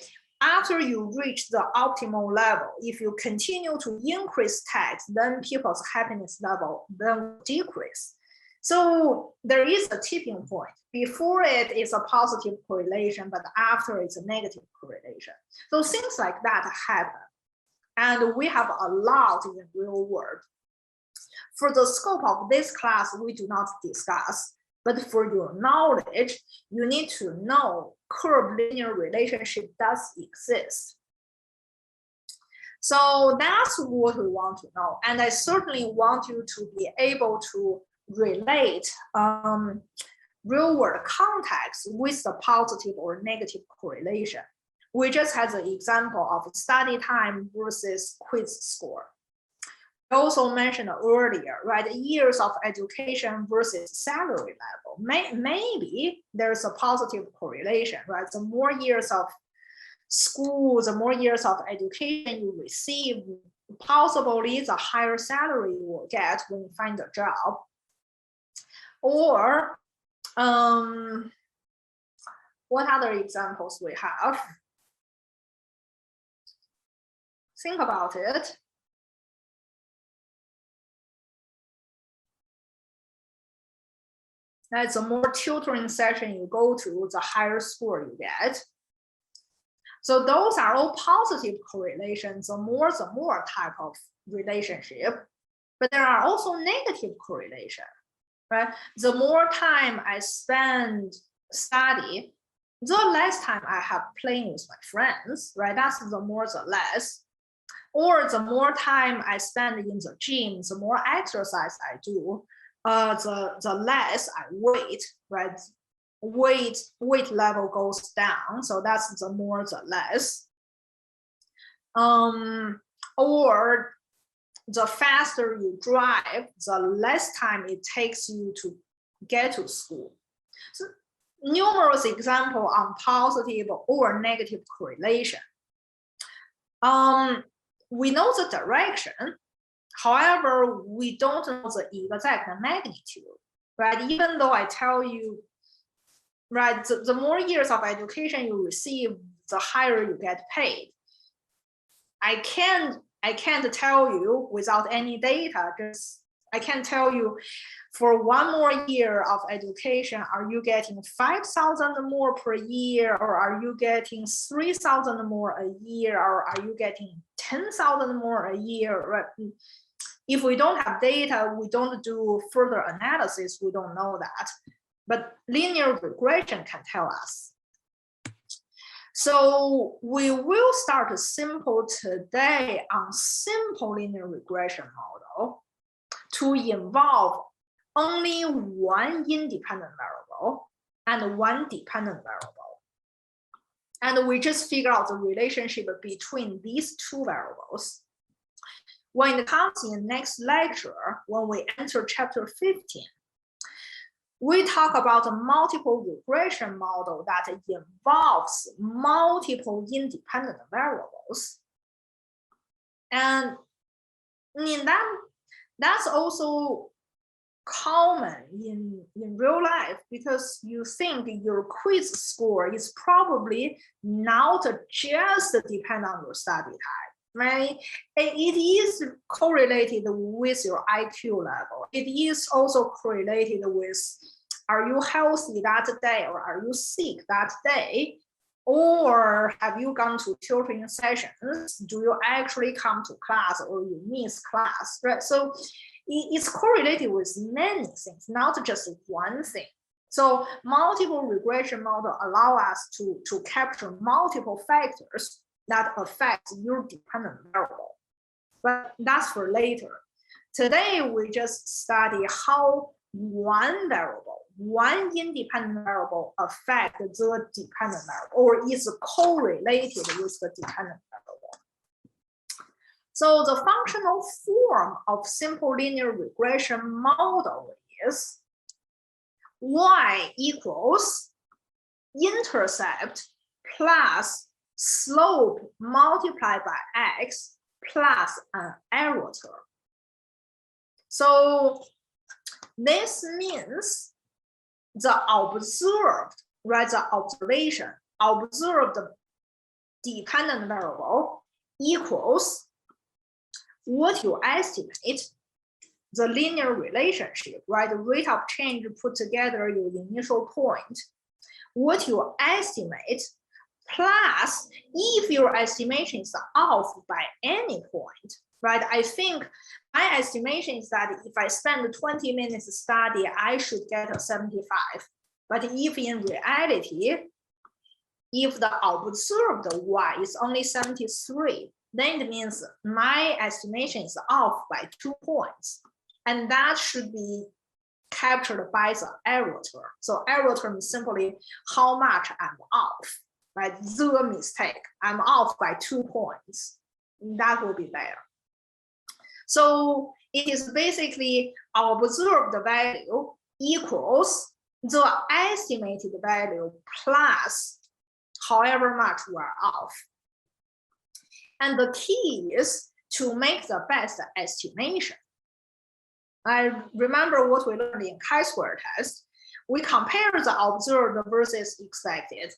after you reach the optimal level, if you continue to increase tax, then people's happiness level then decrease. So there is a tipping point. Before it is a positive correlation, but after it's a negative correlation. So things like that happen. And we have a lot in the real world. For the scope of this class, we do not discuss, but for your knowledge, you need to know curve linear relationship does exist. So that's what we want to know. And I certainly want you to be able to relate real world context with the positive or negative correlation. We just had the example of study time versus quiz score. I also mentioned earlier, right, years of education versus salary level. Maybe there's a positive correlation, right? The more years of school, the more years of education you receive, possibly the higher salary you will get when you find a job. Or what other examples we have? Think about it. That's the more tutoring session you go to, the higher score you get. So those are all positive correlations, the more type of relationship. But there are also negative correlation, right? The more time I spend study, the less time I have playing with my friends, right? That's the more the less. Or the more time I spend in the gym, the more exercise I do, the less I weight, right? Weight level goes down, so that's the more the less. Or the faster you drive, the less time it takes you to get to school. So numerous examples on positive or negative correlation. We know the direction. However, we don't know the exact magnitude, right? Even though I tell you, right, the more years of education you receive, the higher you get paid. I can't tell you without any data, I can't tell you for one more year of education, are you getting 5,000 more per year, or are you getting 3,000 more a year, or are you getting 10,000 more a year, right? If we don't have data, we don't do further analysis, we don't know that. But linear regression can tell us. So we will start simple today on simple linear regression model to involve only one independent variable and one dependent variable. And we just figure out the relationship between these two variables. When it comes in next lecture, when we enter chapter 15, we talk about a multiple regression model that involves multiple independent variables. And in that's also common in real life, because you think your quiz score is probably not just depend on your study type, right? It is correlated with your IQ level. It is also correlated with, are you healthy that day, or are you sick that day? Or have you gone to tutoring sessions? Do you actually come to class, or you miss class, right? So it's correlated with many things, not just one thing. So multiple regression model allow us to capture multiple factors that affect your dependent variable. But that's for later. Today, we just study how one variable, one independent variable affect the dependent variable or is correlated with the dependent variable. So the functional form of simple linear regression model is y equals intercept plus slope multiplied by x plus an error term. So this means the observed, right, the observation, observed dependent variable equals what you estimate, the linear relationship, right, the rate of change put together your initial point, what you estimate, plus if your estimation is off by any point, right? I think my estimation is that if I spend 20 minutes study, I should get a 75. But if in reality, if the observed y is only 73, then it means my estimation is off by 2 points. And that should be captured by the error term. So error term is simply how much I'm off, right? The mistake, I'm off by 2 points. That will be there. So it is basically observed value equals the estimated value plus however much we're off. And the key is to make the best estimation. I remember what we learned in chi-square test. We compare the observed versus expected.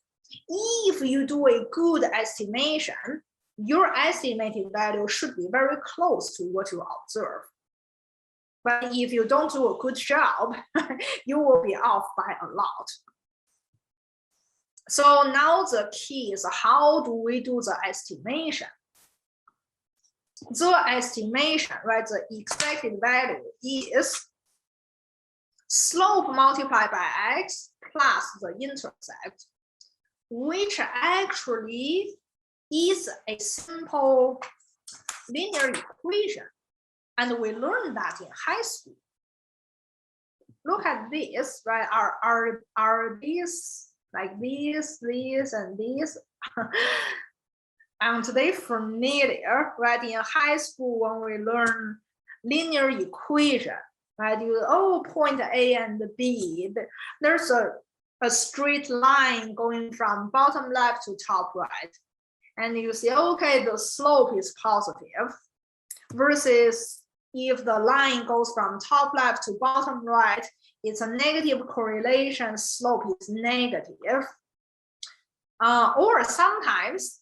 If you do a good estimation, your estimated value should be very close to what you observe. But if you don't do a good job, you will be off by a lot. So now the key is how do we do the estimation? The estimation, right, the expected value is slope multiplied by x plus the intercept, which actually is a simple linear equation. And we learned that in high school. Look at this, right? Are these like this, and this? Aren't they familiar, right? In high school, when we learn linear equation, right? You, point A and B, there's a straight line going from bottom left to top right. And you see, okay, the slope is positive, versus if the line goes from top left to bottom right, it's a negative correlation, slope is negative. Or sometimes,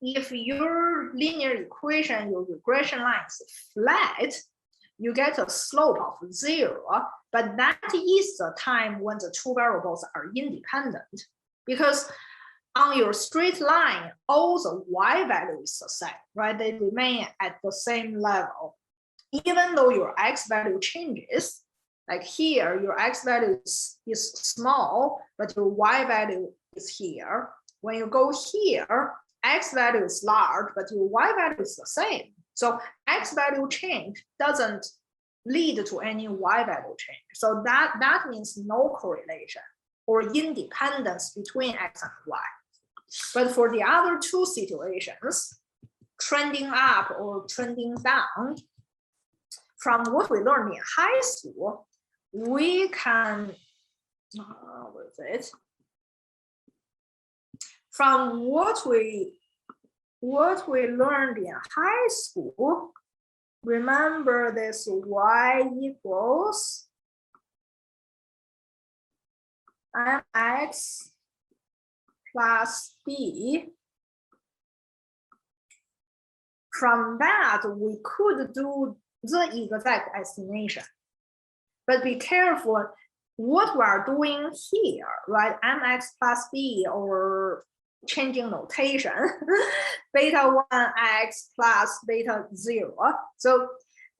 if your linear equation, your regression line is flat, you get a slope of 0, but that is the time when the two variables are independent. Because on your straight line, all the y value is the same, right? They remain at the same level. Even though your x value changes, like here, your x value is small, but your y value is here. When you go here, x value is large, but your y value is the same. So x value change doesn't lead to any y value change. So that means no correlation or independence between x and y. But for the other two situations, trending up or trending down, from what we learned in high school, we can, what is it? From what we learned in high school, remember this y equals mx plus b. From that, we could do the exact estimation. But be careful what we are doing here, right? Mx plus b, or changing notation, beta 1x plus beta 0. So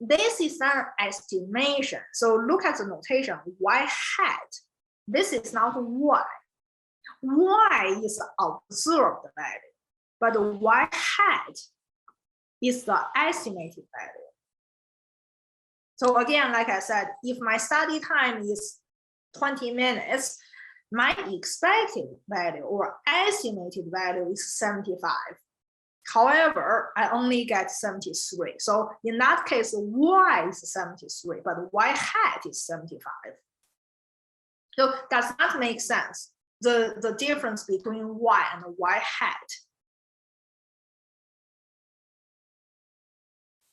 this is an estimation. So look at the notation, y hat. This is not y. Y is the observed value, but y hat is the estimated value. So again, like I said, if my study time is 20 minutes, my expected value or estimated value is 75. However, I only get 73. So in that case, y is 73, but y hat is 75. So does that make sense? The difference between y and y hat.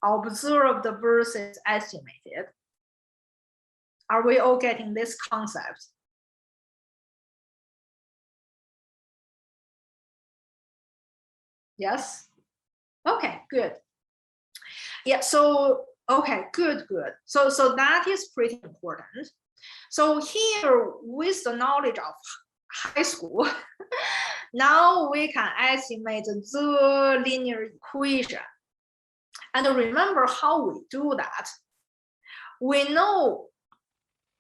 Observed versus estimated. Are we all getting this concept? Yes? Okay, good. Yeah, so, okay, good. So that is pretty important. So here, with the knowledge of high school, now we can estimate the linear equation. And remember how we do that. We know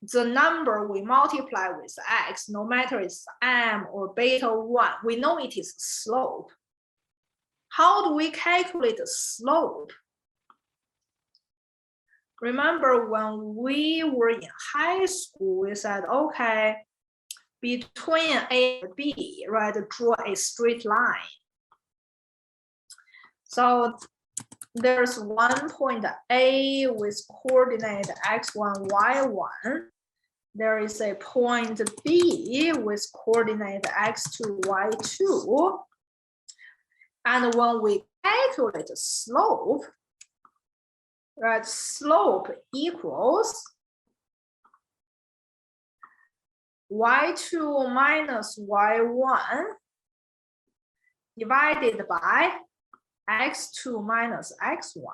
the number we multiply with x, no matter it's m or beta 1, we know it is slope. How do we calculate the slope? Remember when we were in high school, we said, okay, between A and B, right, draw a straight line. So there's one point A with coordinate x1, y1. There is a point B with coordinate x2, y2. And when we calculate the slope, right, slope equals y2 minus y1 divided by x2 minus x1.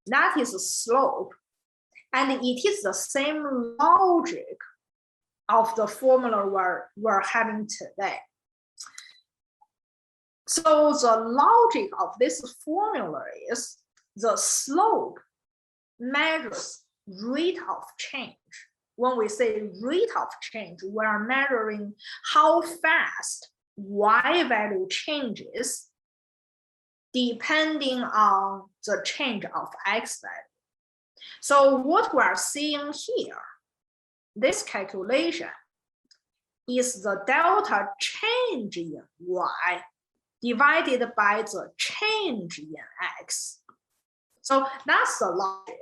That is a slope, and it is the same logic of the formula we're having today. So the logic of this formula is the slope measures rate of change. When we say rate of change, we are measuring how fast y value changes depending on the change of x value. So what we are seeing here, this calculation is the delta change in y divided by the change in x. So that's the logic.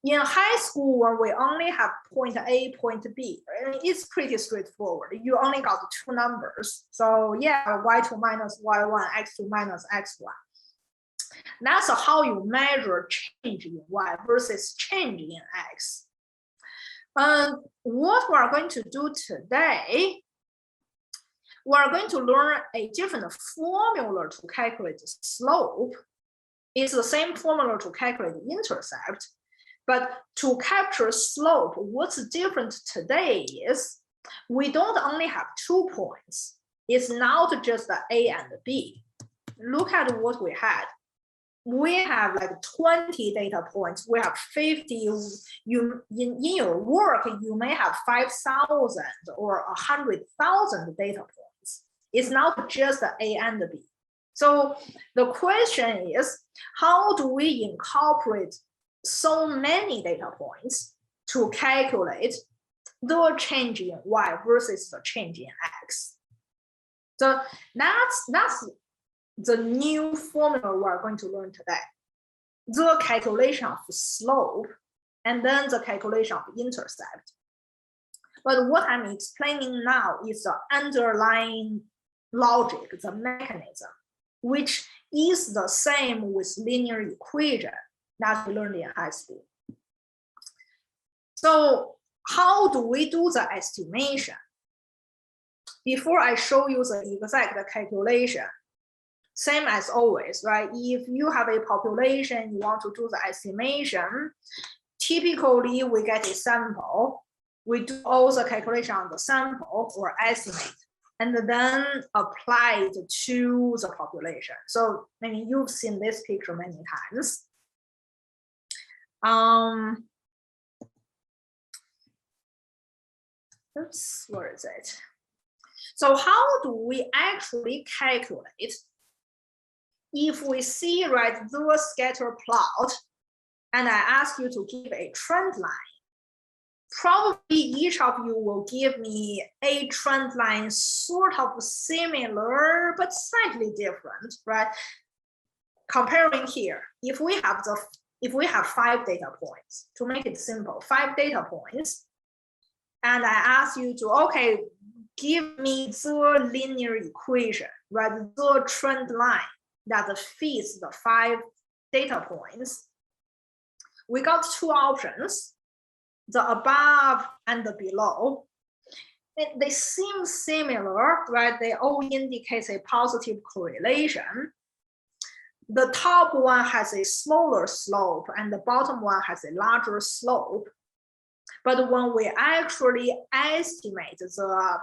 In high school, when we only have point A, point B, it's pretty straightforward. You only got two numbers. So yeah, y2 minus y1, x2 minus x1. That's how you measure change in y versus change in x. What we're going to do today, we're going to learn a different formula to calculate the slope. It's the same formula to calculate the intercept. But to capture slope, what's different today is we don't only have 2 points. It's not just the A and the B. Look at what we had. We have like 20 data points. We have 50. In your work, you may have 5,000 or 100,000 data points. It's not just the A and the B. So the question is, how do we incorporate so many data points to calculate the change in y versus the change in x? So that's the new formula we're going to learn today. The calculation of slope and then the calculation of intercept. But what I'm explaining now is the underlying logic, the mechanism, which is the same with linear equation that we learned in high school. So how do we do the estimation? Before I show you the exact calculation, same as always, right? If you have a population, you want to do the estimation, typically we get a sample, we do all the calculation on the sample or estimate, and then apply it to the population. So I mean, you've seen this picture many times. Oops, where is it? So how do we actually calculate if we see, right, the scatter plot, and I ask you to give a trend line, probably each of you will give me a trend line sort of similar, but slightly different, right? Comparing here, if we have 5 data points, to make it simple, 5 data points, and I ask you to, okay, give me the linear equation, right? The trend line that fits the 5 data points. We got 2 options, the above and the below. They seem similar, right? They all indicate a positive correlation. The top one has a smaller slope and the bottom one has a larger slope. But when we actually estimate the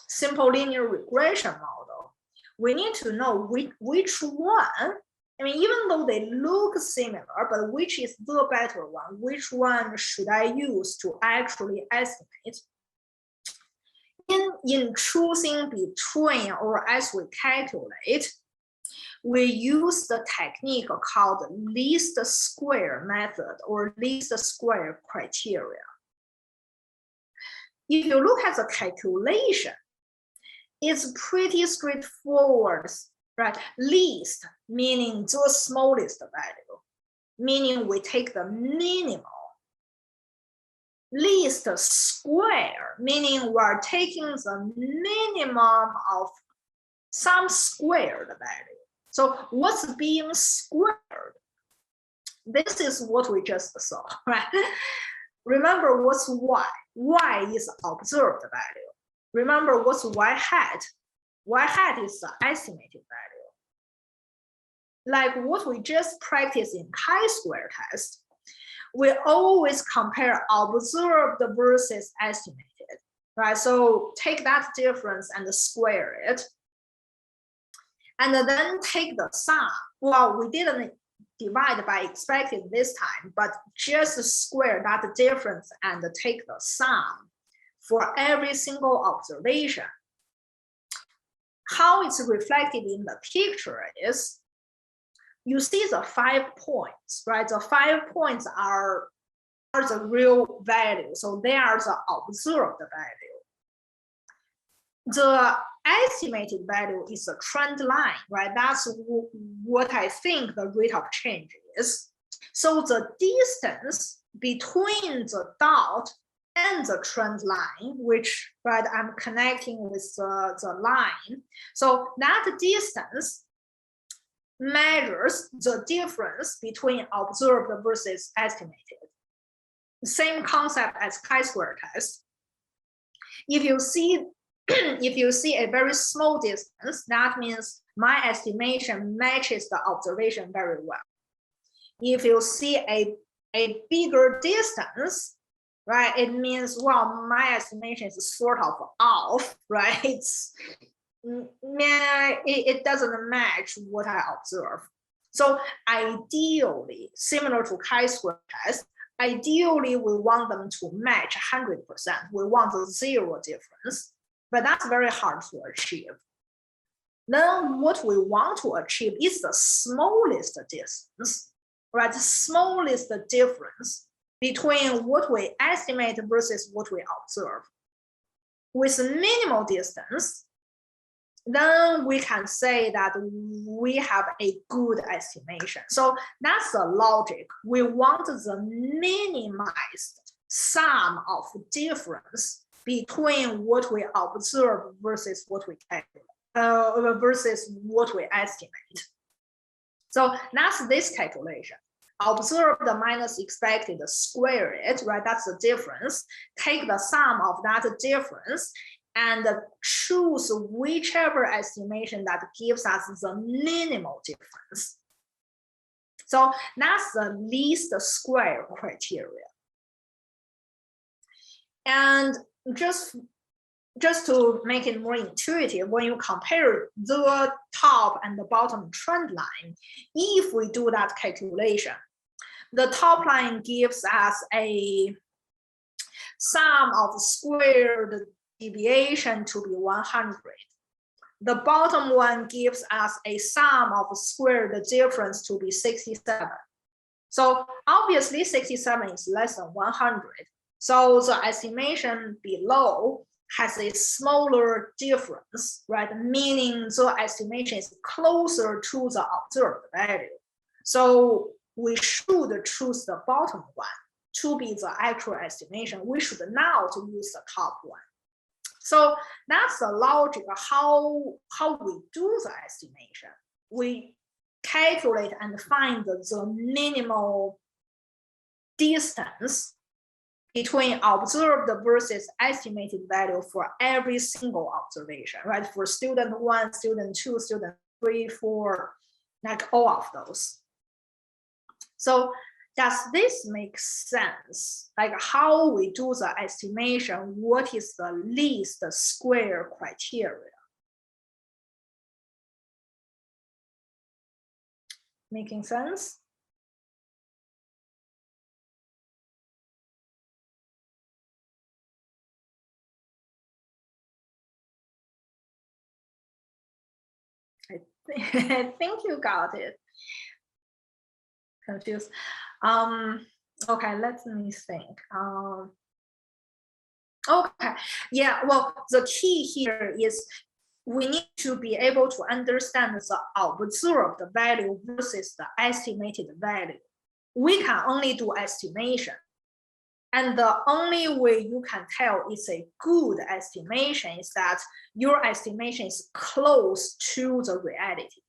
simple linear regression model, we need to know which one, I mean, even though they look similar, but which is the better one? Which one should I use to actually estimate? In choosing between, or as we calculate, we use the technique called least square method or least square criteria. If you look at the calculation, it's pretty straightforward, right? Least meaning the smallest value, meaning we take the minimal. Least square meaning we're taking the minimum of some squared value. So what's being squared? This is what we just saw, right? Remember what's y? Y is observed value. Remember what's y hat? Y hat is the estimated value. Like what we just practiced in chi-square test, we always compare observed versus estimated, right? So take that difference and square it. And then take the sum. Well, we didn't divide by expected this time, but just square that difference and take the sum for every single observation. How it's reflected in the picture is, you see the 5 points, right? The 5 points are the real value. So they are the observed value. The estimated value is a trend line, right? That's what I think the rate of change is. So the distance between the dot and the trend line, which, right, I'm connecting with the line. So that distance measures the difference between observed versus estimated. Same concept as chi-square test. If you see a very small distance, that means my estimation matches the observation very well. If you see a bigger distance, right, it means, well, my estimation is sort of off, right? It doesn't match what I observe. So ideally, similar to chi-square test, ideally we want them to match 100%. We want a 0 difference, but that's very hard to achieve. Then what we want to achieve is the smallest distance, right? The smallest difference between what we estimate versus what we observe. With minimal distance, then we can say that we have a good estimation. So that's the logic. We want the minimized sum of difference between what we observe versus what we calculate, versus what we estimate. So that's this calculation. Observed minus expected, square it, right? That's the difference. Take the sum of that difference and choose whichever estimation that gives us the minimal difference. So that's the least square criteria. And just to make it more intuitive, when you compare the top and the bottom trend line, if we do that calculation, the top line gives us a sum of squared deviation to be 100. the bottom one gives us a sum of square the difference to be 67. So obviously 67 is less than 100. So the estimation below has a smaller difference, right? Meaning the estimation is closer to the observed value. So we should choose the bottom one to be the actual estimation. We should not use the top one. So that's the logic of how we do the estimation. We calculate and find the minimal distance between observed versus estimated value for every single observation, right? For student 1, student 2, student 3, 4, like all of those. So does this make sense? Like how we do the estimation, what is the least square criteria? Making sense? I think you got it. Confused. Okay, let me think. Okay, yeah, well, the key here is we need to be able to understand the observed value versus the estimated value. We can only do estimation. And the only way you can tell it's a good estimation is that your estimation is close to the reality.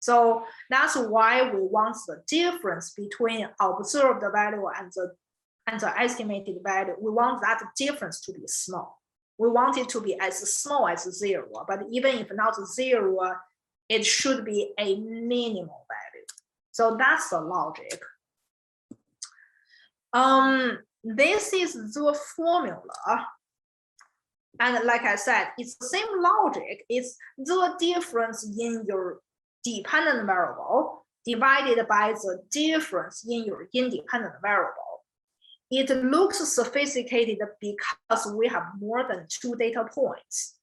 So that's why we want the difference between observed value and the estimated value. We want that difference to be small. We want it to be as small as 0, but even if not 0, it should be a minimal value. So that's the logic. This is the formula. And like I said, it's the same logic. It's the difference in your dependent variable divided by the difference in your independent variable. It looks sophisticated because we have more than 2 data points,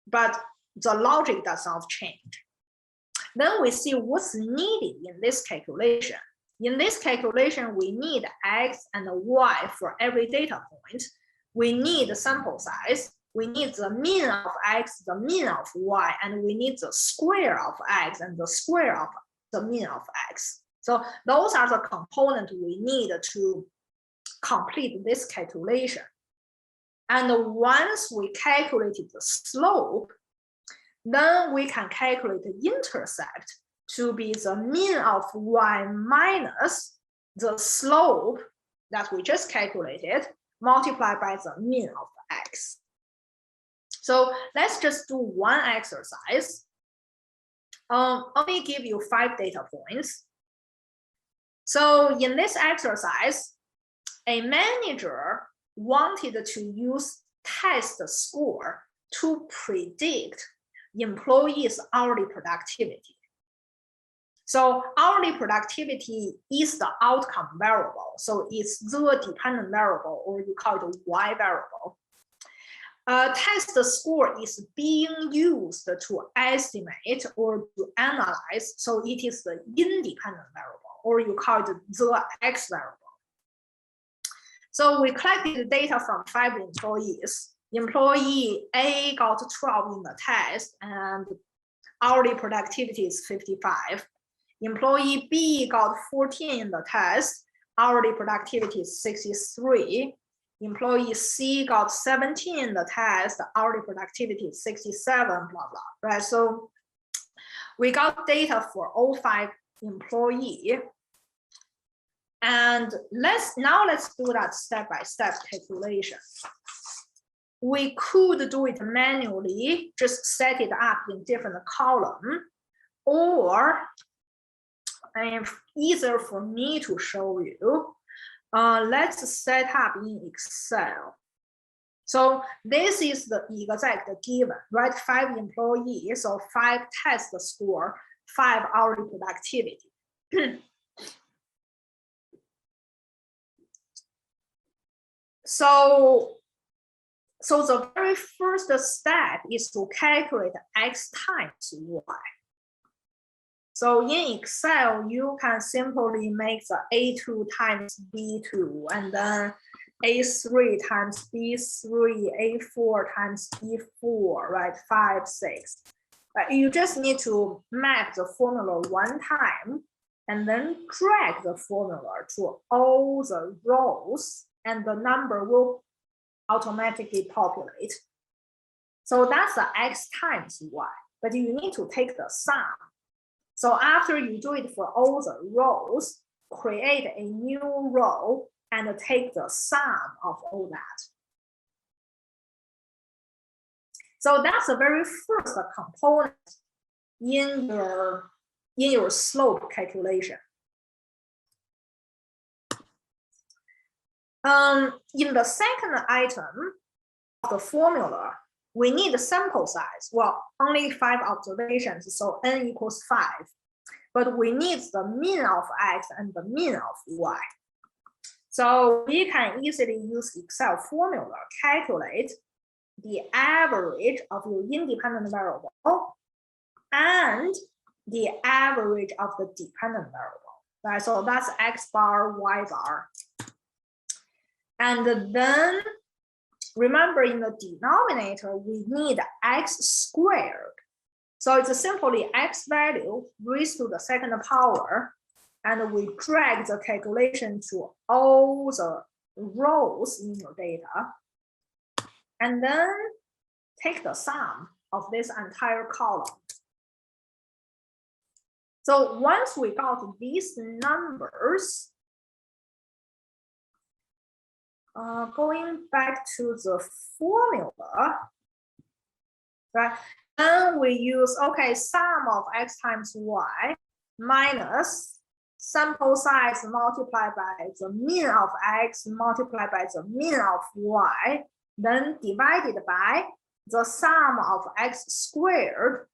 but the logic does not change. Then we see what's needed in this calculation. In this calculation, we need X and Y for every data point. We need the sample size. We need the mean of X, the mean of Y, and we need the square of X and the square of the mean of X. So those are the components we need to complete this calculation. And once we calculated the slope, then we can calculate the intercept to be the mean of Y minus the slope that we just calculated multiplied by the mean of X. So let's just do one exercise. Let me give you 5 data points. So in this exercise, a manager wanted to use test score to predict employees' hourly productivity. So hourly productivity is the outcome variable. So it's the dependent variable, or you call it a Y variable. Test score is being used to estimate or to analyze. So it is the independent variable, or you call it the X variable. So we collected data from 5 employees. Employee A got 12 in the test, and hourly productivity is 55. Employee B got 14 in the test, hourly productivity is 63. Employee C got 17 in the test, hourly productivity is 67, blah, blah, right? So we got data for all 5 employees. And let's do that step-by-step calculation. We could do it manually, just set it up in different columns, or easier for me to show you, let's set up in Excel. So this is the exact given, right? 5 employees, so 5 test score, 5 hourly productivity. So So the very first step is to calculate x times y. So in Excel, you can simply make the A2 times B2, and then A3 times B3, A4 times B4, right? 5, 6. You just need to map the formula one time and then drag the formula to all the rows, and the number will automatically populate. So that's the x times y, but you need to take the sum. So after you do it for all the rows, create a new row and take the sum of all that. So that's the very first component in your slope calculation. In the second item of the formula, we need a sample size. Well, only 5 observations, so n equals 5. But we need the mean of x and the mean of y. So we can easily use Excel formula, calculate the average of your independent variable and the average of the dependent variable, right? So that's x bar, y bar. And then remember, in the denominator, we need x squared. So it's simply x value raised to the second power, and we drag the calculation to all the rows in your data, and then take the sum of this entire column. So once we got these numbers, going back to the formula, right? Then we use, okay, sum of x times y minus sample size multiplied by the mean of x multiplied by the mean of y, then divided by the sum of x squared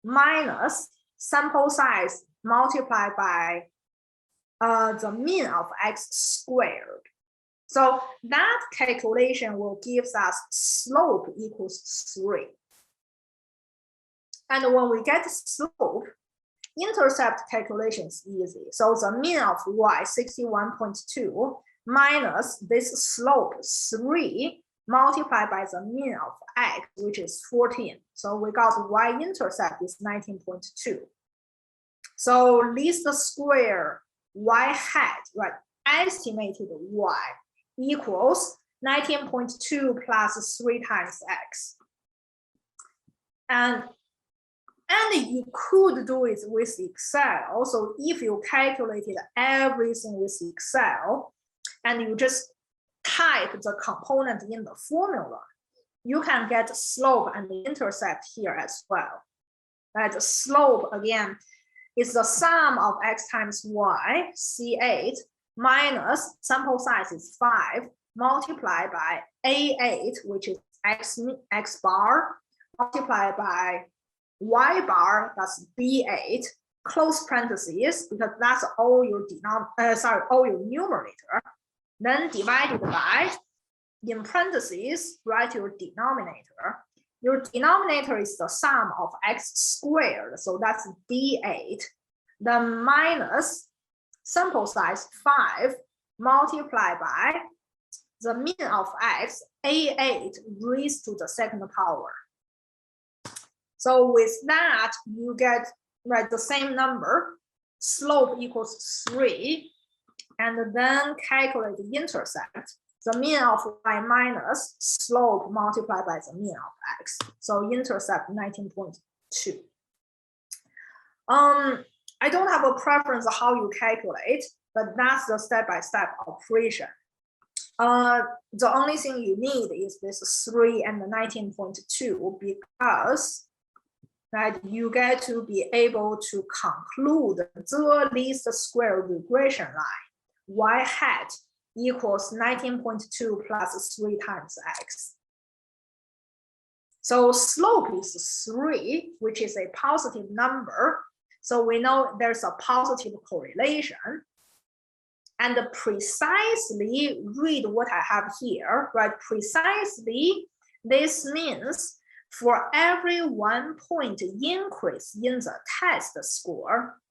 minus sample size multiplied by the mean of x squared. So that calculation will give us slope equals 3. And when we get slope, intercept calculation is easy. So the mean of y, 61.2, minus this slope, 3, multiplied by the mean of x, which is 14. So we got y-intercept is 19.2. So least square y hat, right, estimated y equals 19.2 plus 3 times x. And you could do it with Excel. So if you calculated everything with Excel and you just type the component in the formula, you can get slope and the intercept here as well. Right? The slope, again, is the sum of x times y, C8, minus sample size is 5, multiplied by A8, which is x bar, multiplied by y bar, that's B8, close parentheses, because that's all your all your numerator, then divided by, in parentheses, write your denominator. Your denominator is the sum of x squared, so that's D8, then minus sample size 5 multiplied by the mean of x, A8 raised to the second power. So with that, you get, right, the same number, slope equals 3, and then calculate the intercept, the mean of y minus slope multiplied by the mean of x. So intercept 19.2. I don't have a preference of how you calculate, but that's the step-by-step operation. The only thing you need is this 3 and the 19.2, because right, you get to be able to conclude the least square regression line, y hat equals 19.2 plus 3 times x. So slope is 3, which is a positive number. So we know there's a positive correlation. And precisely read what I have here, right? Precisely This means for every 1 point increase in the test score,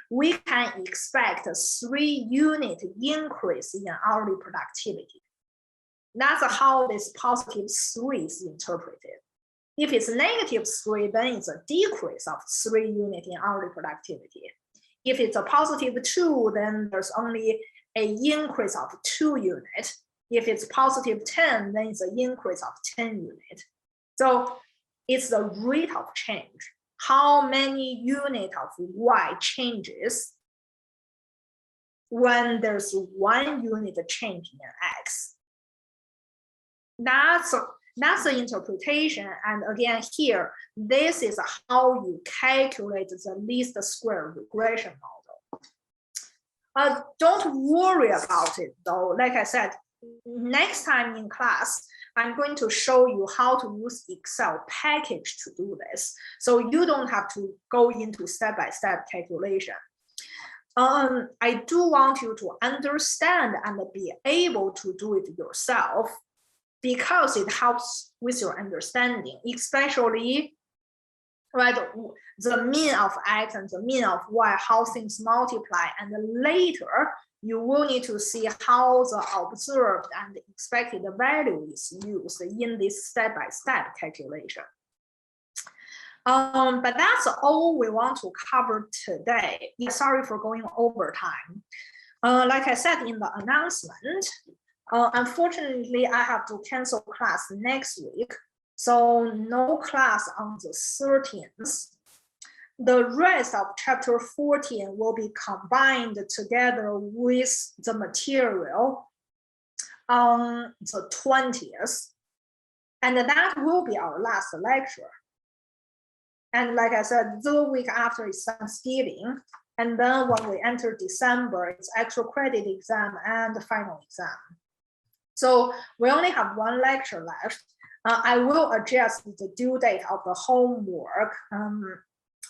we can expect a 3-unit increase in hourly productivity. That's how this positive 3 is interpreted. If it's negative 3, then it's a decrease of 3 units in hourly productivity. If it's a positive 2, then there's only an increase of 2 units. If it's positive 10, then it's an increase of 10 units. So it's the rate of change. How many units of Y changes when there's 1 unit change in X. That's the interpretation. And again, here, this is how you calculate the least square regression model. Don't worry about it though. Like I said, next time in class, I'm going to show you how to use Excel package to do this. So you don't have to go into step-by-step calculation. I do want you to understand and be able to do it yourself, because it helps with your understanding, especially right, the mean of X and the mean of Y, how things multiply, and later you will need to see how the observed and expected value is used in this step-by-step calculation. But that's all we want to cover today. Sorry for going over time. Like I said in the announcement, unfortunately, I have to cancel class next week, so no class on the 13th. The rest of chapter 14 will be combined together with the material on the 20th, and that will be our last lecture. And like I said, the week after is Thanksgiving, and then when we enter December, it's actual credit exam and the final exam. So we only have 1 lecture left. I will adjust the due date of the homework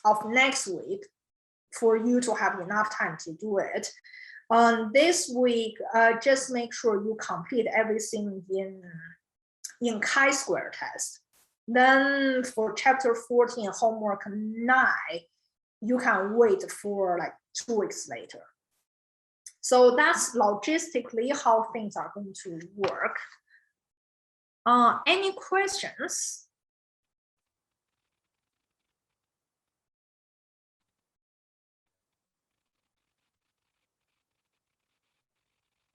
of next week for you to have enough time to do it. This week, just make sure you complete everything in chi-square test. Then for chapter 14, homework 9, you can wait for like 2 weeks later. So that's logistically how things are going to work. Any questions?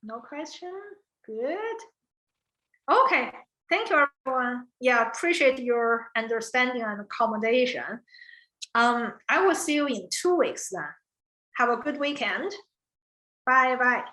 No question? Good. Okay, thank you everyone. Yeah, appreciate your understanding and accommodation. I will see you in 2 weeks then. Have a good weekend. Bye bye.